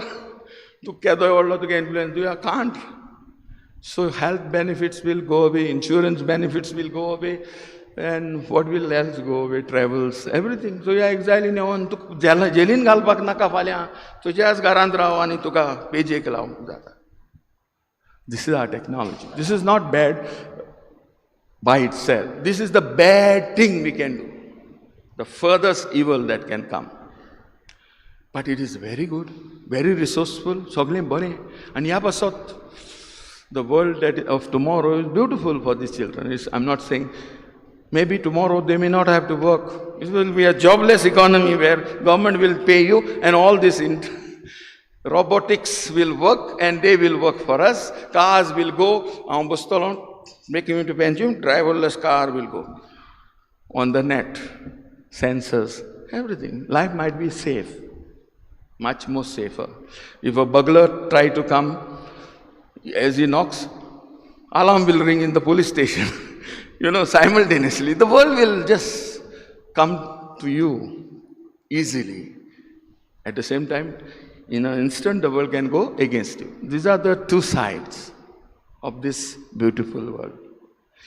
तूं केदोय व्हडलो तुका influence you can't so health benefits will go away insurance benefits will go away and what will else go away travels everything so you exile in your तुका जेलीन घालपाक नाका फाल्यां तुज्याच घरांत राव आनी तुका पेजेक लावंक जाता. This is our technology. This is not bad by itself. This is the bad thing we can do. The furthest evil that can come. But it is very good, very resourceful. सगळें बरें आनी ह्या पासत the world that of tomorrow is beautiful for these children. I'm not saying maybe tomorrow they may not have to work. It will be a jobless economy where government will pay you and all this robotics will work and they will work for us. Cars will go making you to pension. Driverless car will go on the net. Sensors, everything. Life might be safe, much more safer. If a burglar try to come, as he knocks, alarm will ring in the police station. Simultaneously. The world will just come to you easily. At the same time, in an instant, the world can go against you. These are the two sides of this beautiful world.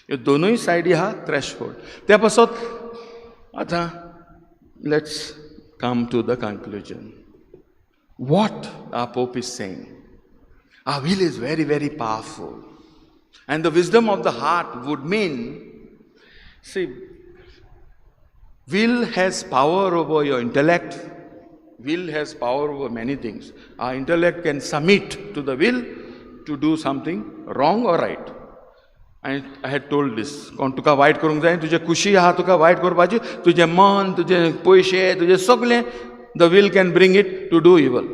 ह्यो दोनूय सायडी आहा threshold. त्या पासत आतां let's come to the conclusion. What our Pope is saying. Our will is very, very powerful. And the wisdom of the heart would mean, see, will has power over your intellect. Will has power over many things. Our intellect can submit to the will to do something wrong or right. I had told this. कोण तुका वायट करूंक जाय तुजे खुशी आहा तुका वायट करपाची तुजें मन तुजें पयशे तुजें सगळें the will can bring it to do evil.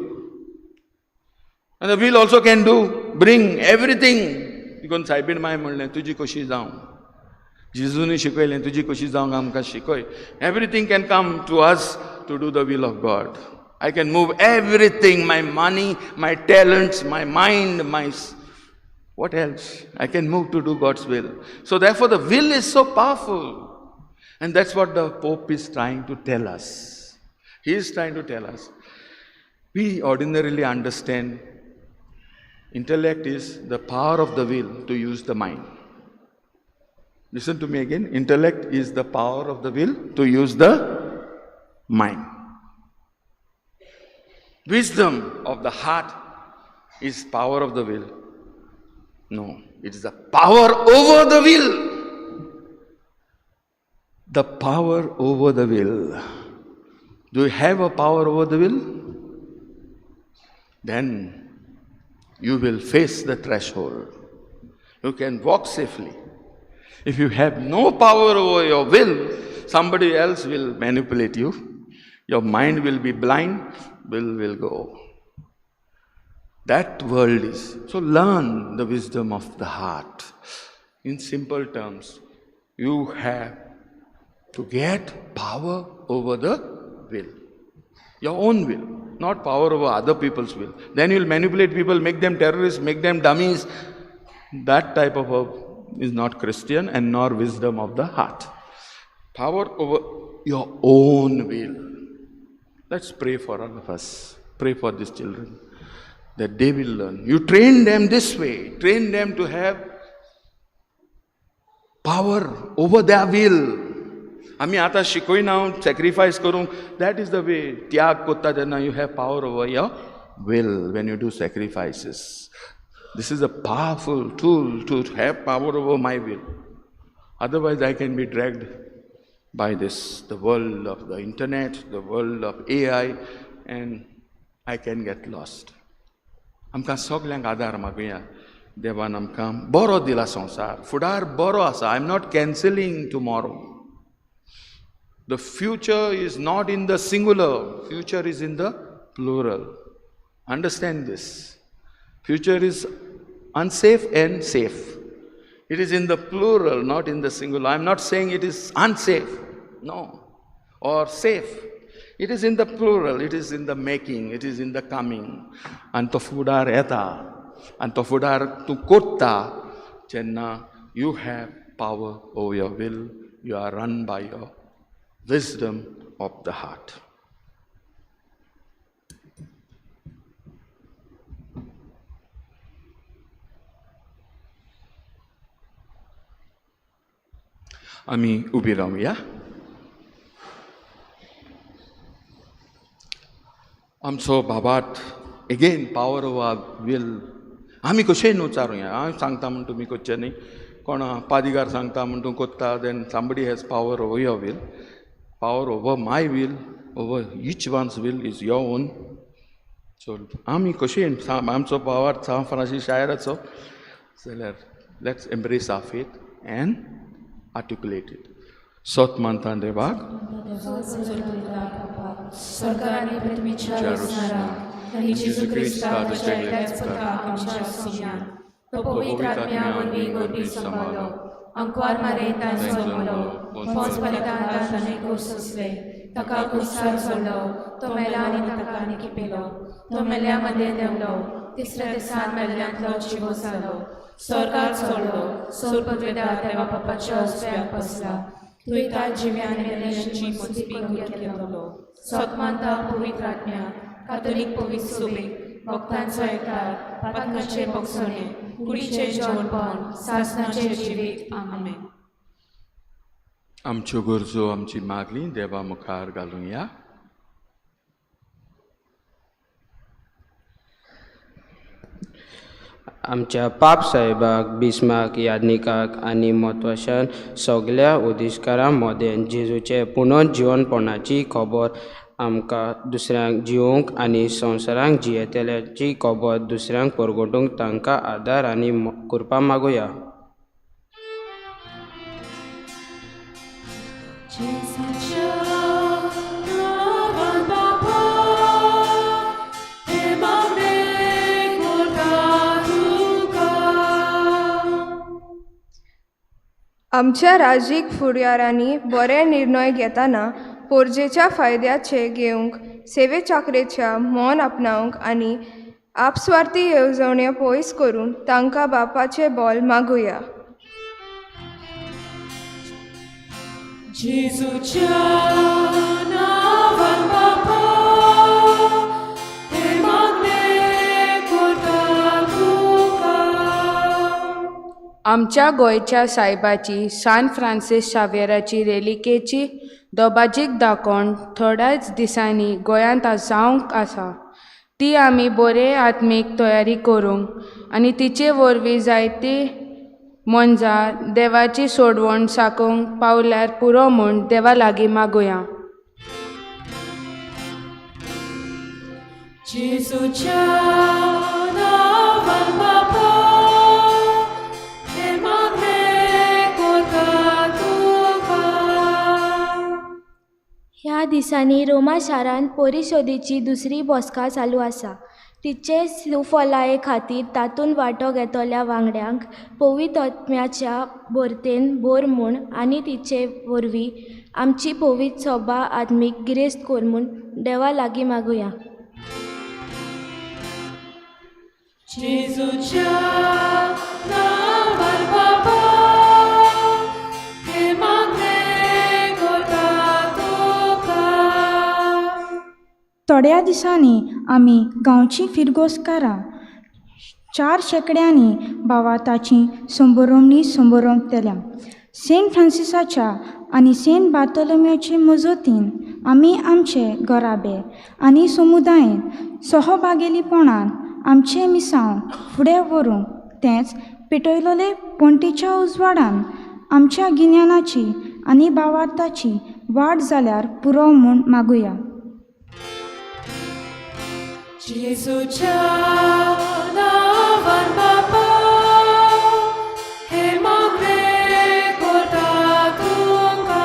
And the will also can bring everything. देखून सायबीण माय म्हणलें तुजी कशी जावं जेजूनी शिकयलें तुजी कशी जावंक आमकां शिकय. Everything can come to us to do the will of God. I can move everything, my money, my talents, my mind, what else? I can move to do God's will. So therefore the will is so powerful. And that's what the Pope is trying to tell us. He is trying to tell us. We ordinarily understand intellect is the power of the will to use the mind. Listen to me again. Intellect is the power of the will to use the mind. Wisdom of the heart is power of the will. No, it is the power over the will. The power over the will. Do you have a power over the will? Then you will face the threshold. You can walk safely. If you have no power over your will, somebody else will manipulate you. Your mind will be blind, will go. That world is. So learn the wisdom of the heart. In simple terms, you have to get power over the will. Your own will, not power over other people's will. Then you'll manipulate people, make them terrorists, make them dummies. That type of is not Christian and nor wisdom of the heart. Power over your own will. Let's pray for all of us. Pray for these children that they will learn. You train them this way. Train them to have power over their will. आमी आतां शिकयना sacrifice करूंक. That is the way. त्याग कोत्ता तेन्ना you have power over your will when you do sacrifices. This is a powerful tool to have power over my will. Otherwise I can be dragged by this, the world of the internet, the world of AI, and I can get lost. आमकां सगल्यांक आदार मागुया. देवान आमकां बरो दिला संवसार. फुडार बरो आसा. I am not cancelling tomorrow. The future is not in the singular. Future is in the plural. Understand this. Future is unsafe and safe. It is in the plural, not in the singular. I am not saying it is unsafe, no, or safe. It is in the plural, it is in the making, it is in the coming. And to fudar eta, and to fudar tu kotta, jenna, you have power over your will, you are run by your wisdom of the heart. आमी उबी रावया. आमचो बाबाट again power over will आमी कशेंय न्हू हांव सांगता म्हण तुमी करचें न्ही. कोण पादिगार सांगता म्हण तूं कोत्ता, then somebody has power over your will. Power over my will, over each one's will is your own. सो आमी कशेंय आमचो पावर सांव फ्रांसीस शायराचो जाल्यार let's embrace our faith and articulate it. Sot mantan devag. Sorgani prytmicia rosnara, ani Jezu Krista doczekać spotka amcia sumyan. To powitratmia wonwi gorbi samalo, ankwar mareta solmolo, pons paritanta tane kursosve, taka kursar sollo, to melani takani kipilo, to melyaमध्ये देवलो, तिसऱ्या दिसान मेल्ल्यांतलो जिवो जालो. स्वर्गात सोडलो, सोलपद्वेदा देवा बापाच्या अस्व्याक बसला. तुय त्या जिव्यान मेल्ल्यांची मोजपी केलो. सोतमांता पवित्र आत्म्या, कातोलीक पवित्र सुबेक, भक्तांचो एकठार, पातकांचे बोगसणे, कुडीचे जेवणपण, सासणाचे जिवीत. आमेन. आमच्यो गरजो आमची मागणी देवा मुखार घालुया. आमच्या पाप साहेबाक, बिस्माक, याज्ञिकाक आनी म्हत्वाशान सगळ्या उदिश्कारां मदें जेजूचे पुनर्जीवनपणाची खबर आमकां दुसऱ्यांक जिवंक आनी संवसारांक जियेतल्याची खबर दुसऱ्यांक परगटूंक तांकां आदार आनी कृपा मागुया. आमच्या राजीक फुडाऱ्यांनी बरे निर्णय घेतना पोरजेच्या फायद्याचे घेवंक, सेवे चाकरेच्या मोन आपणावंक आनी आपस्वार्थी येवजण्यो पयस करून तांकां बापाचे बोल मागुया. जेजूच्या नांवान बापा, हे मागणे करता तुका. आमच्या गोंयच्या सायबाची सान फ्रांसीस शावेराची रेलिकेची दोबाजीक दाखोवन थोड्याच दिसांनी गोंयांत जावंक आसा. ती आमी बरे आत्मीक तयारी करूंक आनी तिचे वरवीं जायती मनजां देवाची सोडवण साकोवंक पावल्यार पुरो म्हूण देवा लागीं मागुया. जेजूच्या नांवान बापा, हे मागणे करता तुका. ह्या दिसांनी रोमा शारांत परिशोधीची दुसरी बसका चालू आसा. तिचे सुफलाये खातीर तातूंत वांटो घेतल्या वांगड्यांक पवित्र आत्म्याच्या भरतेन भर म्हूण आनी तिचे वरवीं आमची पवित्र सभा आत्मीक गिरेस्त कर म्हूण देवा लागीं मागुया. जेजूच्या नांवान बापा, हे मागणे करता तुका. थोड्या दिसांनी आमी गांवची फिरगोसकारां 4 शेंकड्यांनी भावाताची संबरम केल्या. सेंट फ्रांसिसाच्या आनी सेंट बार्तोलोमेवचे मजतीन आमी आमचे घराबे आनी समुदायान सहभागिलीपणान आमचे मिसांव फुडें व्हरूंक तेंच पेटयलोले पणटीच्या उजवाडान आमच्या गिन्यानाची आनी भावार्थाची वाड जाल्यार पुरो म्हूण मागुया. जेजूच्या नांवान बापा हे मागणे करता तुमकां.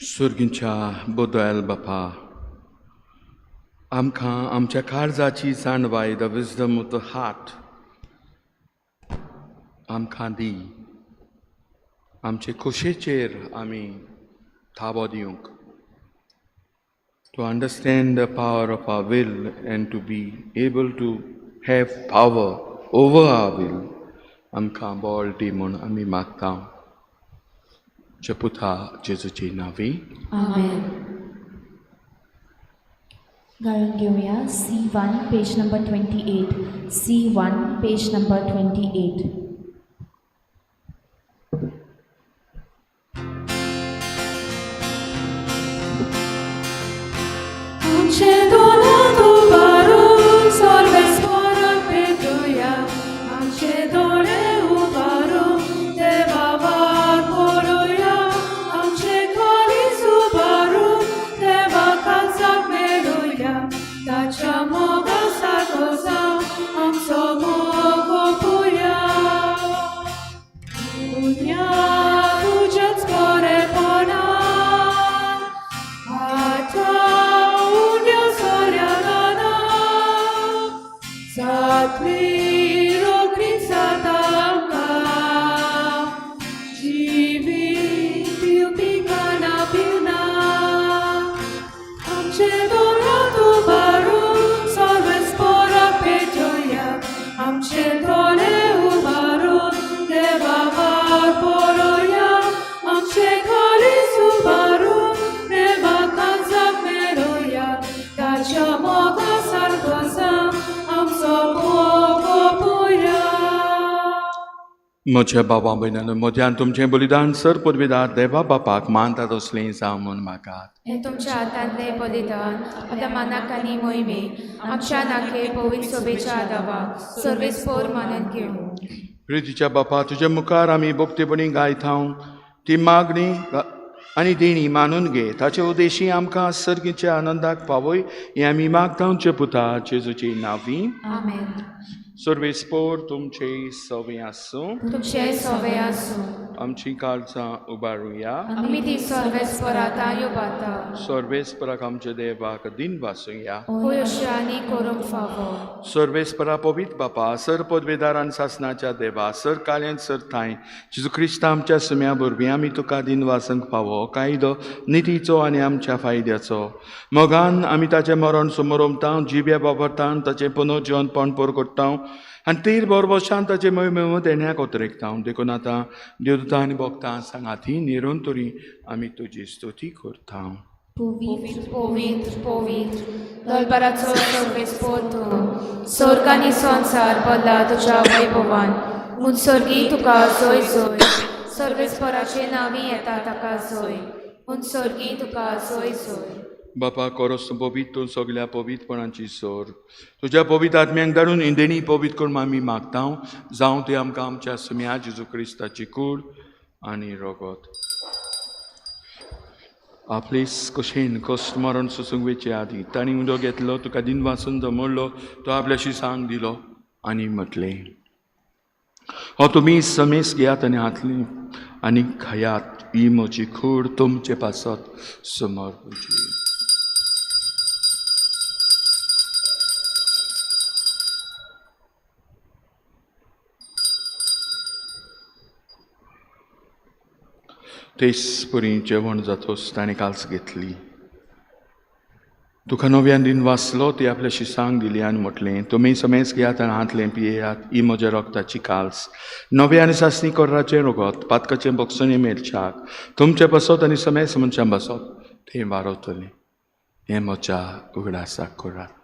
सुर्गींच्या बोदयल बापा, आमकां आमच्या काळजाची जाणवाय the wisdom of the heart आमकां दी. आमचे खोशेचेर आमी थाबो दिवंक. To understand the power of our will and to be able to have power over our will, आमकां बळ दी म्हूण आमी मागता. चे पुता जेजूचे नांवी. आमेन. गाळून घेवया C1 page number 28. C1 page number 28. आमचे दोनां उबारून सर्वेस्पराक भेटुया. आमचे दोळे उबारून देवा वाट पळोवया. आमचे काळीज उबारून देवा काळजाक मेळुया. ताच्या मोगा सारको जावन आमचो मोग ओपुया. दुनिया तुजेच बरेपणान जातली रोखडीच जाता आमकां. जिवीत पिवपी काना पिवना. आमचे दोनां उबारून सर्वेस्पराक भेटुया. आमचे दोळे उबारून देवा वाट पळोवया. आमचे काळीज उबारून देवा काळजाक मेळुया. ताच्या मोगा सारको जावन म्हज्या बाबा भयणानो, म्हज्यान तुमचें बलिदान सर पदवीदार देवा बापाक मानता तसलें जावं म्हूण म्हाकात. हे तुमच्या हातांतले बलिदान आपल्या मानाक आनी मोहिमे आमच्या नाके पवित्र सोबेच्या आदावाक सर्वेस्पोर मानून घेवं. प्रितीच्या बापा, तुज्या मुखार आमी भोगतेपणी गायता. ती मागणी आनी देणी मानून घे. ताचे उद्देशी आमकां सर्गीच्या आनंदाक पावय हें आमी मागता. चे पुता जेजूचे नांवी. आमेन. सर्वेस्पोर तुमचे सवे आसूं. तुमचे सवे आसूं. आमची काळजां उबारुया. आमी ती सर्वेस्पराक उबारता. सर्वेस्पराक आमच्या देवाक दिन वासुया. होय अशें आनी करूंक फावो. सर्वेस्परा पवित्र बापा, सर पदवेदारान सासनाच्या देवा, सर काल्यान सर थाय जेजू क्रिस्त आमच्या सुम्या बरवीं आमी तुका दिन वासंक फावो. कायदो नितीचो आनी आमच्या फायद्याचो. मोगान आमी ताचें मरण समोरमता. जिव्या वापरतां ताचें पुनर्जीवन पणपोर करता. आनी तीर बरबशान ताचे मेव देण्याक उतरेकता. देखून आतां देवदूतां आनी भक्तां सांगाती निरून तरी आमी तुजी स्तुती करता. पवित्र पवित्र पवित्र दरबाराचो सर्वेस्पोर तूं. स्वर्ग आनी संवसार भरला तुज्या वैभवान. मुनसर्गी तुका जोय जोय. सर्वेस्पराचे नांवी येता ताका जोय. मुनसर्गी तुका जोय जोय. बापा, कोरोस पवित्र तूं सगल्या पवित्रपणाची सोर. तुज्या पवित्र आत्म्यांक धाडून इंदेणी पवित्र करून आमी मागता. जावं ती आमकां आमच्या सुम्या जेजू क्रिस्ताची कूड आनी रगत. आपले कशेन कश्ट मरण सुसूंक वेचे आदी तांणी उदो घेतलो, तुका दिन वाचून जमडलो, तो आपल्याशी सांग दिलो आनी म्हटलें, हो तुमी समेस घेयात आनी हातली आनी खायात. ही म्हजी कूड तुमचे पासत समोर पुजी. तेच पुरी जेवण जातोच ताणें काल्स घेतली. तुका नव्यान दिन वाचलो ती आपल्याशी सांग दिली आनी म्हटलें, तुमी समेस घेयात आनी हातलें पियेयात. ही म्हज्या रक्ताची काल्स, नवे आनी सासणी कोर्राचें रगत, पातकाचें बक्षुनी मेलच्याक. तुमचे बसत आनी समेस मनशां बसत थंय वारवतलीं. हें म्हज्या उगडासाक करात.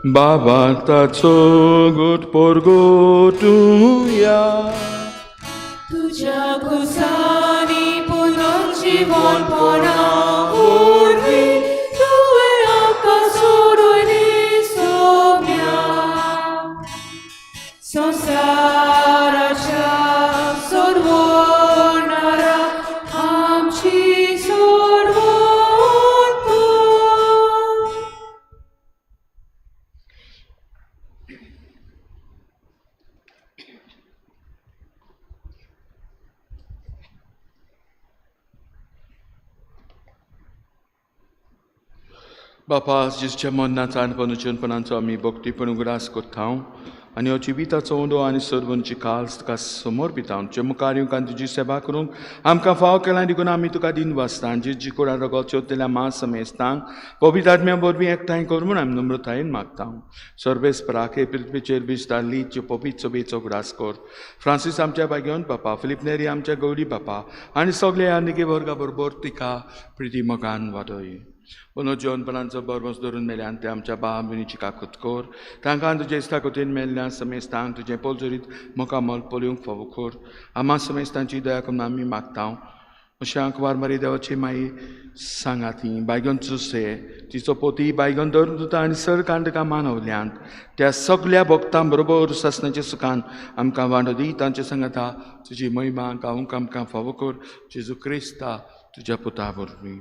बाबा ताचो गोड पोरगोटूया तुझ्या खुसानी पुनर्जीवनपणा वरवीं तुवें आमकां सोडून सोम्या संवसाराच्या सोडवणारा आमची सोडवण कर. बापा जिसच्या मरणाचा आणि पुनर्जन्मपणाचो आमी भक्तीपण उगडास करता आनी हो जिविताचो ओंडो आनी सर्वंची काल तुका समोर पिता तुजे मुखार येवंक तुजी सेवा करूंक आमकां फाव केला देखून आमी तुका दिन वाचता जी जी कोणा रगोच्यो तेल्या मां समेस्तांक पवित्र आत्म्या वरवीं एकठांय कर म्हूण आमी नम्रतायेन मागता सर्वेस्पराक हे पृथ्वीचेर विस्तारली ज्यो पवित्र सभेचो उगडास कर फ्रांसीस आमच्या बागेवन बापा फिलिप नेरी आमच्या गौरी बापा आनी सगळे आनिके वर्गा बरोबर तिका प्रिती मोगान वाडय पुनर्जीवनपणांचो बरवंस धरून मेल्यान ते आमच्या बा भयणीची काकूत कर तांकां तुजे इस्ताकोतीन मेल्ल्या समेस्तांक तुजें पोलचोरीत मोकामोल पोलिवंक फावो कर आमा समेस्तांची दया करून आमी मागता अशें अंकवार मारी देवाची माई सांगाती बायगन चुसे तिचो पोती बायगन धरून दिता आनी सर कांडका मानवल्यांत त्या सगळ्या भक्तां बरोबर सासणाच्या सुखान आमकां वांडो दी तांचे सांगाता तुजी महिमा गावूंक आमकां फावो कर जेजू क्रिस्ता तुज्या पुता वरवीं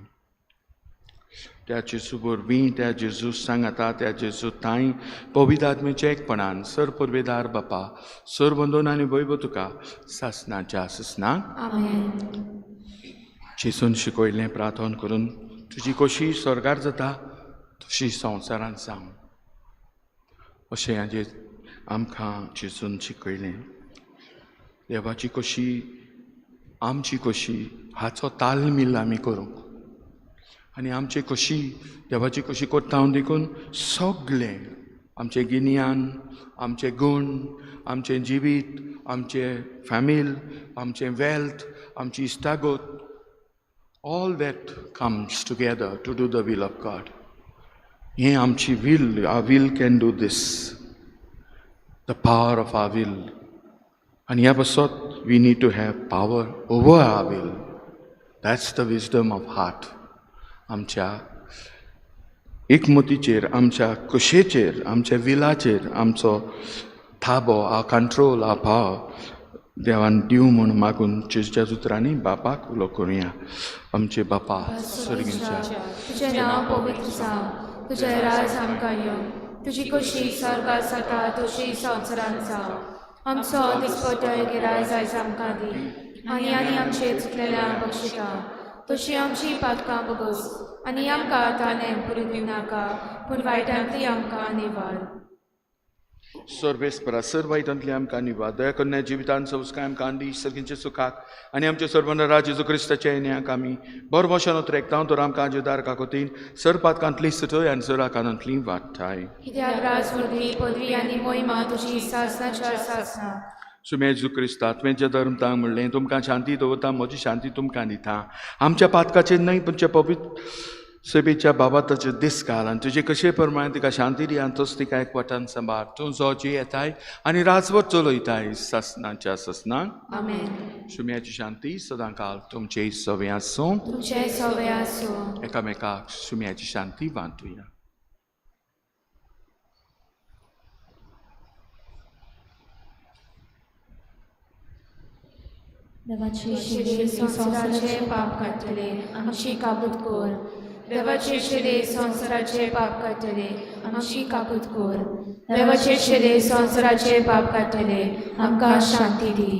त्या जेजू वरवीं त्या जेजू सांगाता त्या जेजू ताई पवित्र आत्मेच्या एकपणान सर पुर्वेदार बापा सर वंदन आनी वैभव तुका सासणाच्या ससनाक जेजून शिकयलें प्रार्थना करून तुजी कशी स्वर्गार जाता तशी संवसारांत जावं अशें हाजें आमकां जेजून शिकयलें देवाची कशी आमची कशी हाचो तालमील आमी करूंक आनी आमची कशी देवाची कशी करता हांव देखून सगळे आमचे गिन्यान आमचे गूण आमचें जिवीत आमचे फॅमील आमचें वेल्थ आमची इश्टागत all that comes together to do the will of God हें आमची will our will can do this the power of our will आनी ह्या बसत we need to have power over our will that's the wisdom of heart आमच्या एकमतीचेर आमच्या कुशेचेर आमच्या विलाचेर आमचो थाबो आ कंट्रोल आ पाव देवान दिवं म्हूण मागून जेजूच्या उतरांनी बापाक उलो करुया आमचे बापा सर्गींच्या तुजें नांव पवित्र जावं तुजें राज आमकां येवं तुजी कशी स्वर्गांत जाता तशी संवसारांत जावं आमचो दिसपट्टो गिराय आयज आमकां दी आनी आमचे चुकलेल्या बक्षिता तशी आमची पातकां बगस आनी आमकां ताणें पुरी दिवनाका पूण वायटांतली आमकां निवाड सर्वेस्परा सर्व वायटांतली आमकां निवाड दया करून जिवितान संस्कार आमकां दी सर्गींच्या सुखाक आनी आमचे सर्वनरा जेजू क्रिस्ताच्या येण्याक आमी बरो भशेन उतरेकता तर आमकां आजोदार काकोतीन सर पातकांतली सटय आनी सर आकारांतली वाडटाय कित्याक राज वरवीं पदवी आनी मोहिमा तुजी सासणाच्या सासना सुमे जेजू क्रिस्ता तुवें धर्म तांग म्हणलें तुमकां शांती दवरता म्हजी शांती तुमकां दिता आमच्या पातकाचेर न्हय तुमच्या पवित्र सभेच्या बाबताचे दीस घाल आनी तुजे कशे प्रमाणे तिका शांती दी आनी तोच तिका एकवटान सांबाळ तूं जो जी येताय आनी राजवट चलयताय सासणाच्या ससनाक सुम्याची शांती सदां काल तुमचे सवे आसूं एकामेकाक सुम्याची शांती वांटुया देवाचे शिरे संसाराचे पाप काडटले आमची काबूत कोर देवाचे शिरे संसाराचे पाप काडटले आमची काबूत कोर देवाचे शिरे संसाराचे पाप काडटले आमकां शांती दी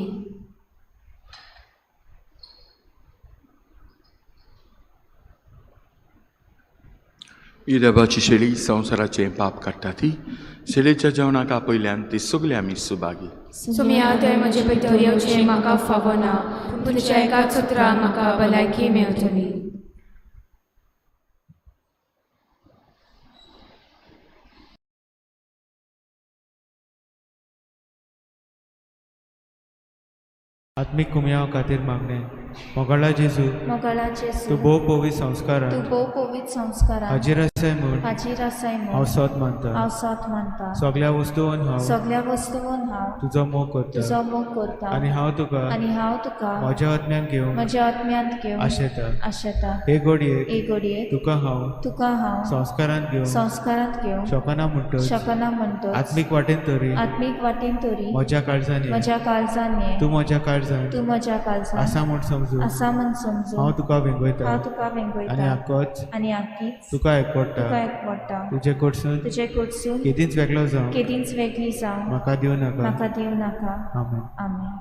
ही देवाची शेळी संसाराचे पाप काडटा ती शेळेच्या जेवणाक आपयल्यान ती सगळी आमी सुभागी सुम्या ते म्हजे भितर येवचें म्हाका फावो ना पूण तुज्या एकाच उतराक म्हाका भलायकी मेळटली आत्मीक कुमयाव खातीर मागणें मोगाळा जेजू मोगाळा जेजू तूं भोव पवित्र संस्कारां तूं भोव पवित्र संस्कारां हाजीर आसाय म्हूण हाजीर आसाय हांव म्हूण सत मानता हांव सत मानता सगळ्या वस्तूंन हांव सगळ्या वस्तूंन हांव तुजो मोग करता तुजो मोग करता आनी हांव तुका म्हज्या आत्म्यान घेवंक म्हज्या आत्म्यांत घेवंक आशेता आशेता हे घडयेक एक घडयेक तुका हांव संस्कारांत घेवंक शकना म्हणटच शकना म्हणटच आत्मीक वाटेन तरी म्हज्या काळजांनी म्हज्या काळजांनी तूं म्हज्या काळजांत तूं म्हज्या काळजांत आसा म्हूण समजून आसा म्हूण समजून हांव तुका वेंगयता हांव तुका वेंगयता आनी आक्कोच आनी आख्खीच तुका एकवडटा तुका एकवडटा तुजे कडसून केदींच वेगळो जावं केदींच वेगळी जावं म्हाका दिवं नाका म्हाका दिवं नाका आमेन आमेन.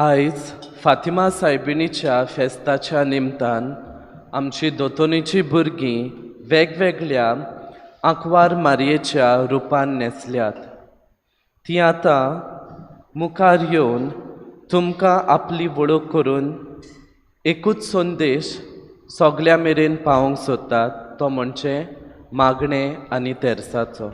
आयज फातिमा सायबिणीच्या फेस्ताच्या निमतान आमची दोतोनीची भुरगीं वेगवेगळ्या आंकवार मारयेच्या रुपान न्हेसल्यात. तीं आतां मुखार येवन तुमकां आपली वळख करून एकूच संदेश सगल्या मेरेन पावोवंक सोदतात, तो म्हणजे मागणें आनी तेरसाचो.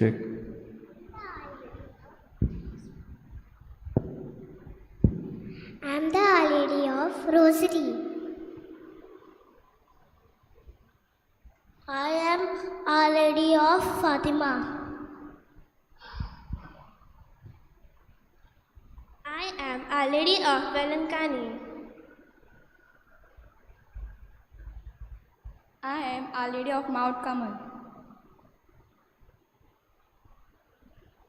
Check. I am the Our Lady of Rosary. I am Our Lady of Fatima. I am Our Lady of Velankani. I am Our Lady of Mount Carmel.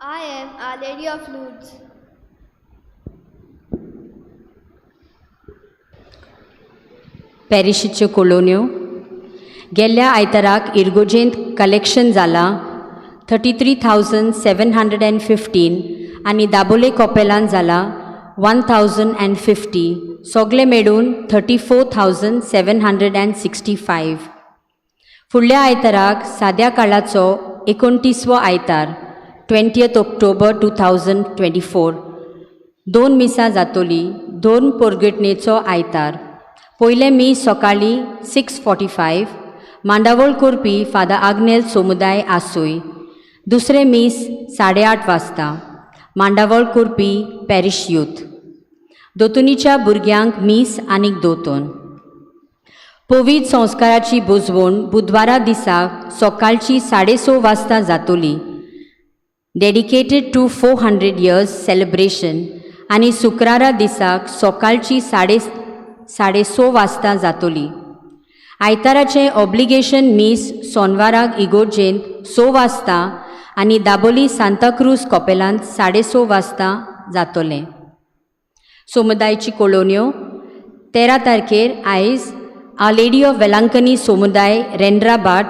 I am Our Lady of Lourdes. पॅरिशीच्यो कोलोन्यो. गेल्ल्या आयताराक इर्गोजेंत collection जाला 33,715 आनी दाबोले कॉपेलान जाला 1,050. सगळे मेळून 34,765. फुडल्या आयताराक साद्या काळाचो 29वो आयतार 20th October 2024. 2 मिसां जातोली. 2 पोरगेटणेचो आयतार. पयले मीस सकाळीं 6:45 मांडावळ करपी फादर आग्नेल समुदाय आसोय. दुसरे मीस 8:30 वाजता मांडावळ करपी पॅरिश यूथ. दोतोनीच्या भुरग्यांक मीस आनीक दोतोन. पवित्र संस्काराची बुजवण बुधवारा दिसाक सकाळची 6:30 वाजता जातोली, डेडिकेटेड टू 400 years सेलिब्रेशन, आनी शुक्रारा दिसाक सकाळची 6:30 वाजता जातोली. आयताराचे ऑब्लिगेशन मीस सोनवाराक इगोर्जेंत 6 वाजता आनी दाबोली सांताक्रूज कॉपेलांत 6:30 वाजता जातोलें. समुदायची कोलोन्यो. 13 तारखेर आयज आवर लेडी ऑफ वेलांकनी समुदाय रेंद्राबाट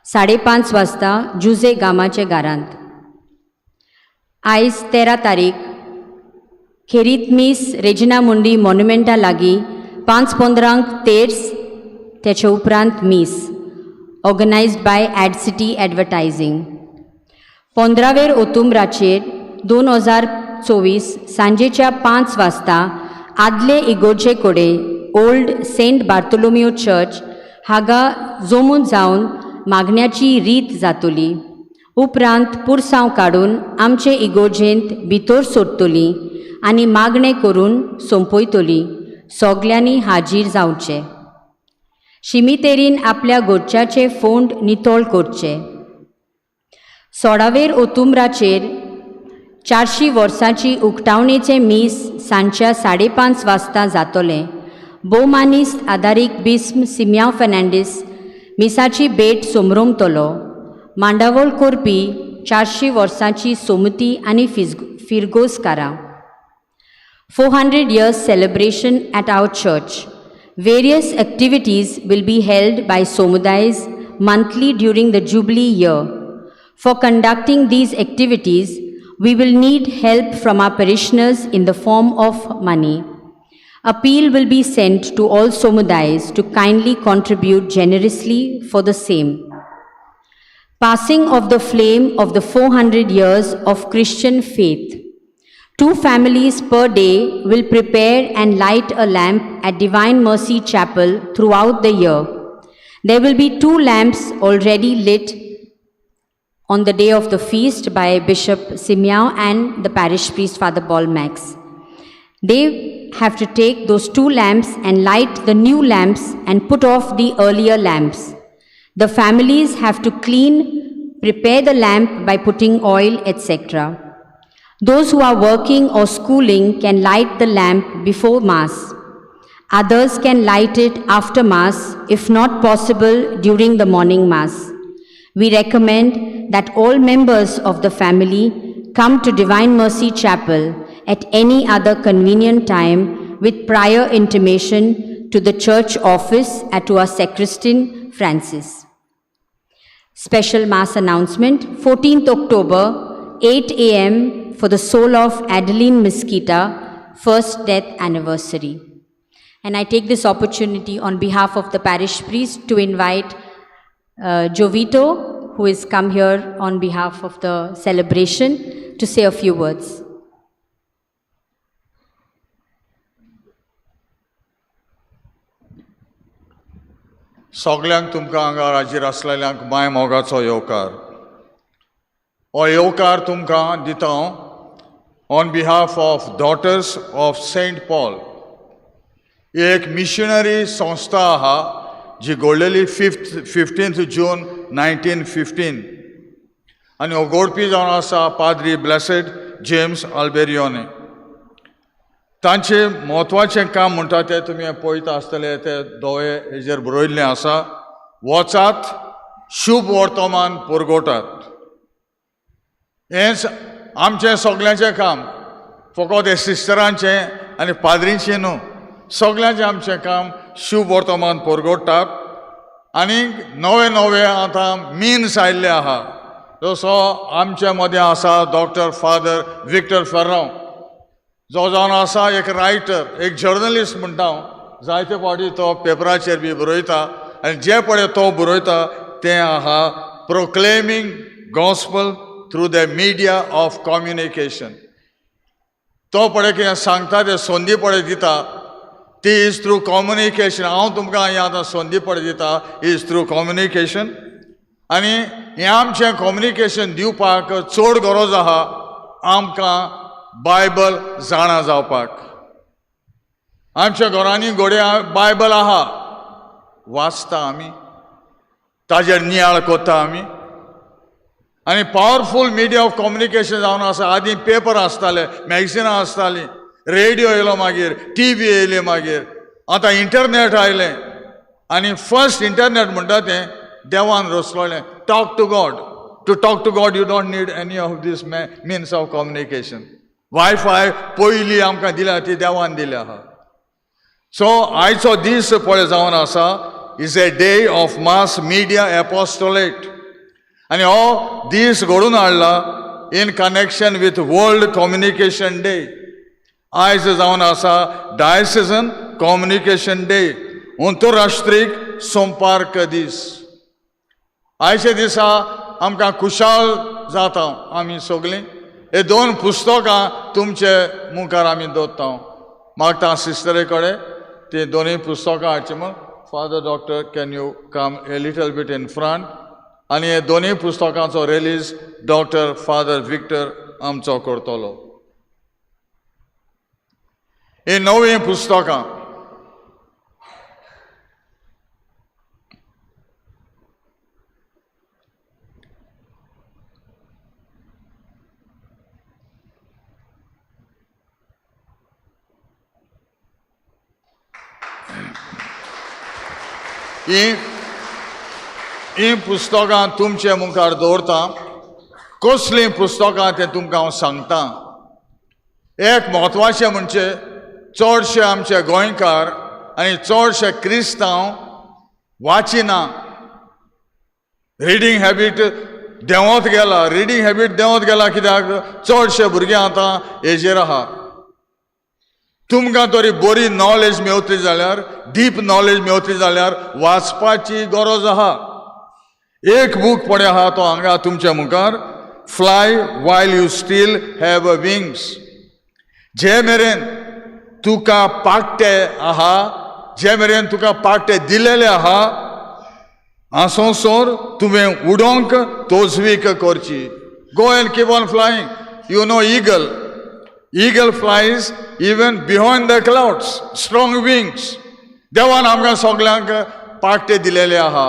5:30 वाजता जुजे गामाचे घरांत. आयज 13 तारीख खेरीत मीस रेजिना मुंडी मॉन्युमेंटा लागीं 5:15 तेर्स, तेचे उपरांत मीस ऑर्गनायज्ड बाय ॲड सिटी ॲडवर्टायझींग. 15वेर ओतुंबराचेर 2024 सांजेच्या 5 वाजता आदले इगोर्जे कोडे ओल्ड सेंट बार्थोलोमियो चर्च हांगा जमून जावन मागण्याची रीत जातोली. उपरांत पुरसांव काडून आमचे इगोर्जेंत भितर सोडटली आनी मागणें करून सोंपयतली. सगल्यांनी हाजीर जावचें. शिमितेरीन आपल्या गोडच्याचे फोंड नितळ करचे. 16वेर ओतुंबराचेर 400 वर्सांची उक्तावणेचें मीस सांजच्या 5:30 वाजता जातोलें. भोवमानिस्त आदारीक बिस्म सिमियांव फेर्नांडीस मिसाची भेट सोमरोमतलो. मांडावळ करपी 400 वर्सांची सोमती आनी फिरगोसकारां. 400 years celebration at our church. Various activities will be held by Somudais monthly during the Jubilee year. For conducting these activities, we will need help from our parishioners in the form of money. Appeal will be sent to all Somudais to kindly contribute generously for the same. Passing of the flame of the 400 years of Christian faith. 2 families per day will prepare and light a lamp at Divine Mercy Chapel throughout the year. There will be 2 lamps already lit on the day of the feast by Bishop Simeon and the parish priest Father Paul Max. They have to take those 2 lamps and light the new lamps and put off the earlier lamps. The families have to prepare the lamp by putting oil, etc. Those who are working or schooling can light the lamp before Mass. Others can light it after Mass, if not possible during the morning Mass. We recommend that all members of the family come to Divine Mercy Chapel at any other convenient time with prior intimation to the church office and to our sacristan Francis. Special Mass announcement, 14th October, 8 a.m. for the soul of Adeline Mesquita, first death anniversary. And I take this opportunity on behalf of the parish priest to invite Jovito, who has come here on behalf of the celebration, to say a few words. सगळ्यांक तुमकां हांगा राजीर आसलेल्यांक my मोगाचो येवकार. हो येवकार तुमकां दिता on behalf of daughters of saint Paul. एक मिशनरी संस्था आहा जी घडलेली 15 जून 1915 आनी हो घडपी जावन आसा पाद्री ब्लेसेड जेम्स अल्बेरियोने. तांचे म्हत्वाचें काम म्हणटा तें तुमी पळयता आसतले ते दोळे हेजेर बरयल्लें आसा, वचात शुभ वर्तमान पुरगोटात. हेंच आमचें सगळ्यांचें काम, फकत हे सिस्टरांचें आनी पाद्रींचें न्हू, सगळ्यांचें आमचें काम शुभ वर्तमान पुरगोडटात. आनी नवे नवे आतां मिन्स आयिल्ले आहा, जसो आमचे मदें आसा डॉक्टर फादर विक्टर फेर्राव, जो जावन आसा एक रायटर, एक जर्नलिस्ट म्हणटा हांव. जायते फावटी तो पेपराचेर बी बरयता आनी जे पळय तो बरयता तें आहा proclaiming gospel through the media of communication. तो पळय कितें सांगता ते संदी पळय दिता ती इज थ्रू कम्युनिकेशन. हांव तुमकां हें आतां संदी पळय दिता इज थ्रू कम्युनिकेशन. आनी हें आमचें कम्युनिकेशन दिवपाक चड गरज आहा आमकां बायबल जाणा जावपाक. आमच्या घरांनी घोड्या बायबल आहा, वाचता आमी, ताजेर नियाळ कोत्ता आमी. आनी पावरफूल मिडिया ऑफ कम्युनिकेशन जावन आसा. आदीं पेपर आसताले, मॅगझिनां आसतालीं, रेडिओ येयलो, मागीर TV येयली, मागीर आतां इंटरनेट आयलें. आनी फर्स्ट इंटरनेट म्हणटा तें देवान रचलोलें, talk to God. To talk to God you don't need any of these means of communication. Wifi पयलीं आमकां दिल्या ती देवान दिल्या आहा. सो आयचो दीस पळय जावन आसा is a day of mass media apostolate. आनी हो दीस घडून हाडला in connection with world communication day. आयज जावन आसा डायसिजन कम्युनिकेशन डे, अंतरराष्ट्रीय संपर्क दीस. आयच्या दिसा आमकां खुशाल जाता आमी सगळीं. हे दोन पुस्तकां तुमचे मुखार आमी दवरता. मागता सिस्टरे कडेन ती दोनूय पुस्तकां हाडची म्हण. Father doctor can you come a little beat in front. आनी हे दोनूय पुस्तकांचो रिलीज डॉक्टर फादर विक्टर आमचो करतलो. ही नवीं पुस्तकां ही पुस्तकां तुमचे मुखार दवरता. कसलीं पुस्तकां तें तुमकां हांव सांगता. एक म्हत्वाचें म्हणजे चडशे आमचे गोंयकार आनी चडशे क्रिस्तांव वाचिना. रिडींग हॅबीट देंवत गेला. रिडींग हॅबीट देंवत गेला कित्याक चडशे भुरगे आतां हेजेर आहा. तुमकां तरी बरी नॉलेज मेवतली जाल्यार, डीप नॉलेज मेवतली जाल्यार वाचपाची गरज आहा. एक बूक पळय आहा तो हांगा तुमच्या मुखार, fly while you still have a wings. जे मेरेन तुका पाकटे आहा, जे मेरेन तुका पाकटे दिलेले आहा, आसोसोर तुवें उडोवंक तोजवीक करची. Go and keep on flying. You know eagle. Eagle flies even behind the clouds, strong wings. देवान आमकां सगळ्यांक पाकटे दिलेले आहा.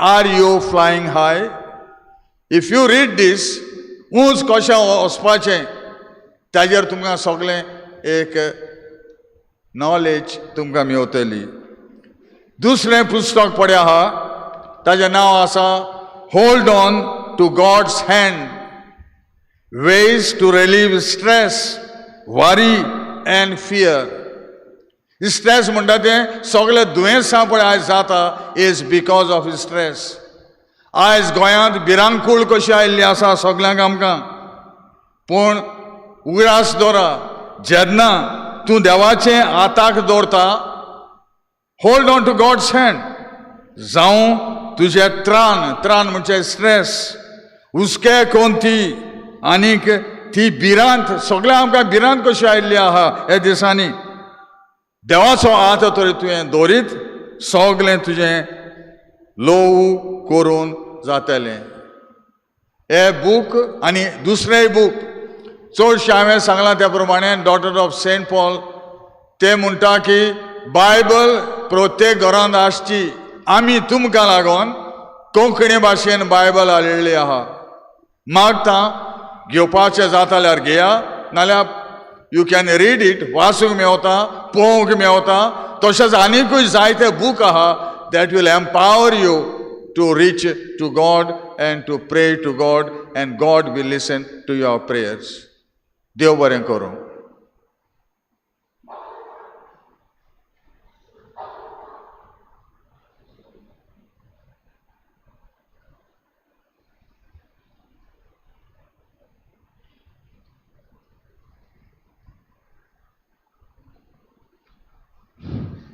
Are you flying high? If you read this, उंच कशें वचपाचें ताजेर तुमकां सगळें एक नॉलेज तुमकां मेवतली. दुसरें पुस्तक पळय आहा ताचें नांव आसा hold on to God's hand, ways to relieve stress, worry and fear. Stress म्हणटा तें सगळें दुयेंसां पळय आयज जाता इज बिकॉज ऑफ स्ट्रेस. आयज गोंयांत भिरांकूळ कशी आयिल्ली आसा सगळ्यांक आमकां. पूण उगडास दवरा, जेन्ना तूं देवाचें हाताक दवरता, hold on to God's hand, जावं तुजें त्राण म्हणजे स्ट्रेस, हुस्के कोंती आनीक ती भिरांत, सगळ्या आमकां भिरांत कशी आयिल्ली आहा ह्या दिसांनी. देवाचो हात तरी तुवें दवरीत, सगळें तुजें लोव करून जातलें. हे बूक आनी दुसरेंय बूक चडशें हांवें सांगलां त्या प्रमाणे डॉटर ऑफ सेंट पॉल ते म्हणटा की बायबल प्रत्येक घरांत आसची. आमी तुमकां लागून कोंकणी भाशेन बायबल हाडिल्ली आहा. मागता घेवपाचें जाता जाल्यार घेया, नाल्यार यू कॅन रीड इट, वाचूंक मेवता, पळोवंक मेवता. तशेंच आनीकूय जायते बूक आहा that will empower you to reach to God and to pray to God, and God will listen to your prayers. देव बरें करूं.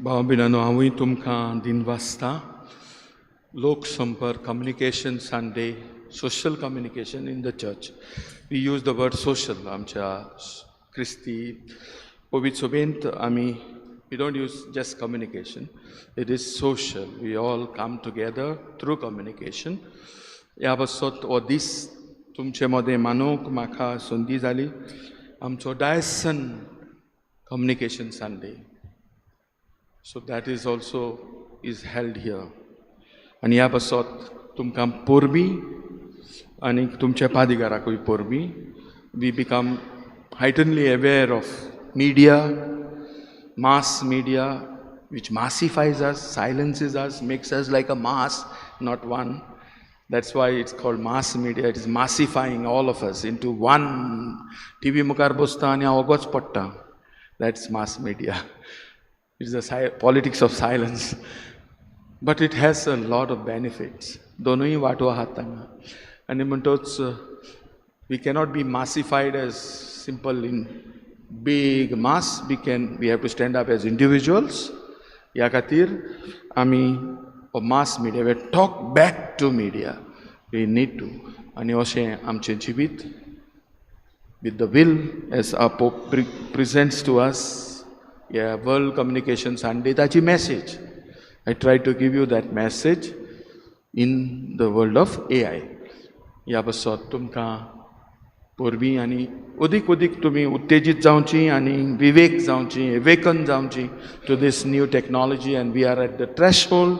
भाव भिणानो, हांवूय तुमकां दिनवासता. लोकसंपर्क, communication Sunday, social communication in the church. We use the word social. आमच्या क्रिस्ती पवित्र सभेंत आमी we don't use just communication, it is social. We all come together through communication. ह्या बसत हो दीस तुमचे मदें मानूंक म्हाका संदी जाली. आमचो Dyson communication Sunday. So that is also is held here. आनी ह्या बसत तुमकां पोरबी आनी तुमच्या पादिगाराकूय पोरबी. We become heightenedly aware of media, mass media, which massifies us, silences us, makes us like a mass, not one. That's why it's called mass media. It is massifying all of us into one. TV मुखार बसता आनी हांव वोगोच पडटा. That's mass media. It's the politics of silence. But it has a lot of benefits. दोनूय वाटो आहात तांकां. आनी म्हणटोच we cannot be massified as simple in big mass. We have to stand up as individuals. ह्या खातीर आमी mass media, we talk back to media. We need to. आनी अशें आमचें जिवीत with the will as our Pope presents to us. Yeah, World Communication Sunday, that's a message. I try to give you that message in the world of AI. ह्या बसत तुमकां पोरबी आनी उदीक तुमी उत्तेजीत जावची आनी विवेक जावची, awaken जावची to this new technology, and we are at the threshold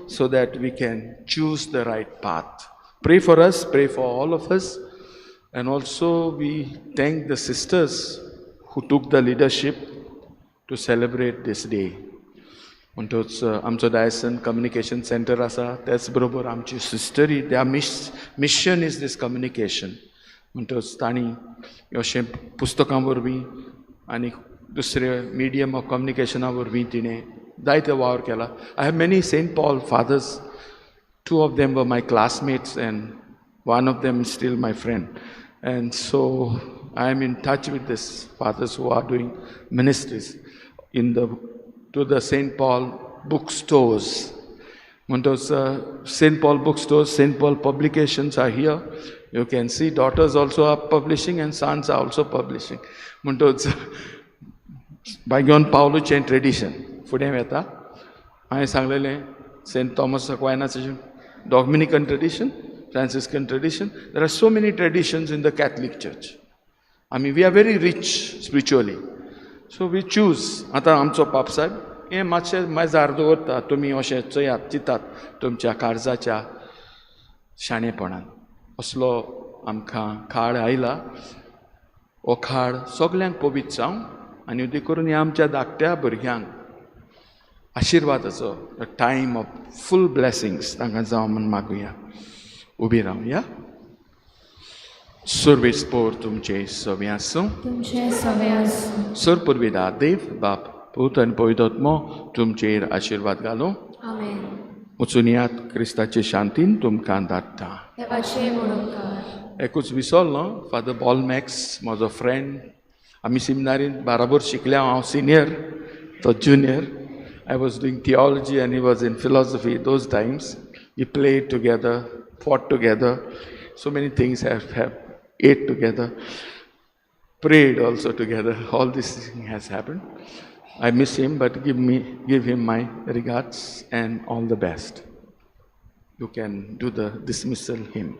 so that we can choose the right path. Pray for us, pray for all of us, and also we thank the sisters who took the leadership to celebrate this day. म्हणटोच आमचो Dyson communication centre आसा, त्याच बरोबर आमची सिस्टरी, त्या mission is these communication. म्हणटोच तांणी अशें पुस्तकां वरवीं आनी दुसरे मिडियम ऑफ कम्युनिकेशना वरवीं तिणें जायते वावर केला. I have many saint Paul fathers. 2 of them were my classmates and 1 of them is still my friend. And so I am in touch with these fathers who are doing ministries to the St. Paul bookstores. Montos St. Paul bookstores, St. Paul publications are here. You can see daughters also are publishing and sons are also publishing. Montos Bygone Pauluccian tradition. फुडें वेता. हांवें सांगलेलें St. Thomas Aquinas Dominican tradition, Franciscan tradition. There are so many traditions in the Catholic Church. I mean, we are very rich spiritually. So we choose. आतां आमचो पाप साहेब हें मातशें मेजार दवरता. तुमी अशें चयात चितात तुमच्या काळजाच्या शाणेपणान. असलो आमकां काळ आयला. हो काळ सगल्यांक पवित्र जावं आनी ते करून ह्या आमच्या धाकट्या भुरग्यांक आशिर्वादाचो टायम ऑफ फूल ब्लेसिंग्स तांकां जावं म्हूण मागुया. उबी रावया. Survispor तुमचे सवे आसूं. तुमचे सवे आसूं. सर पुर्विदा देव बाप पूत आनी पवित्रात्मो तुमचेर आशिर्वाद घालूं. आमेन. वचूनियात क्रिस्ताचे शांतीन तुमकां धाडटा. देवाचे मोडकार. एकूच विसरलो फादर बॉलमॅक्स म्हजो फ्रेंड. आमी सिमिनारीन बाराबर शिकल्या. हांव सिनियर तो junior. I was doing theology and he was in philosophy those times. We played together, fought together. So many things have ate together, prayed also together. All this has happened. I miss him, but give him my regards and all the best. You can do the dismissal hymn.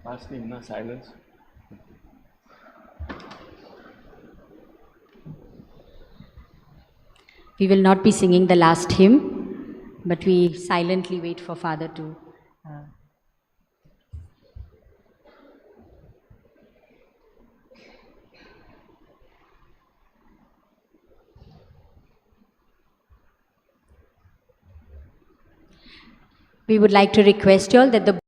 Last hymn, na silence. We will not be singing the last hymn, but we silently wait for Father to. We would like to request you all that the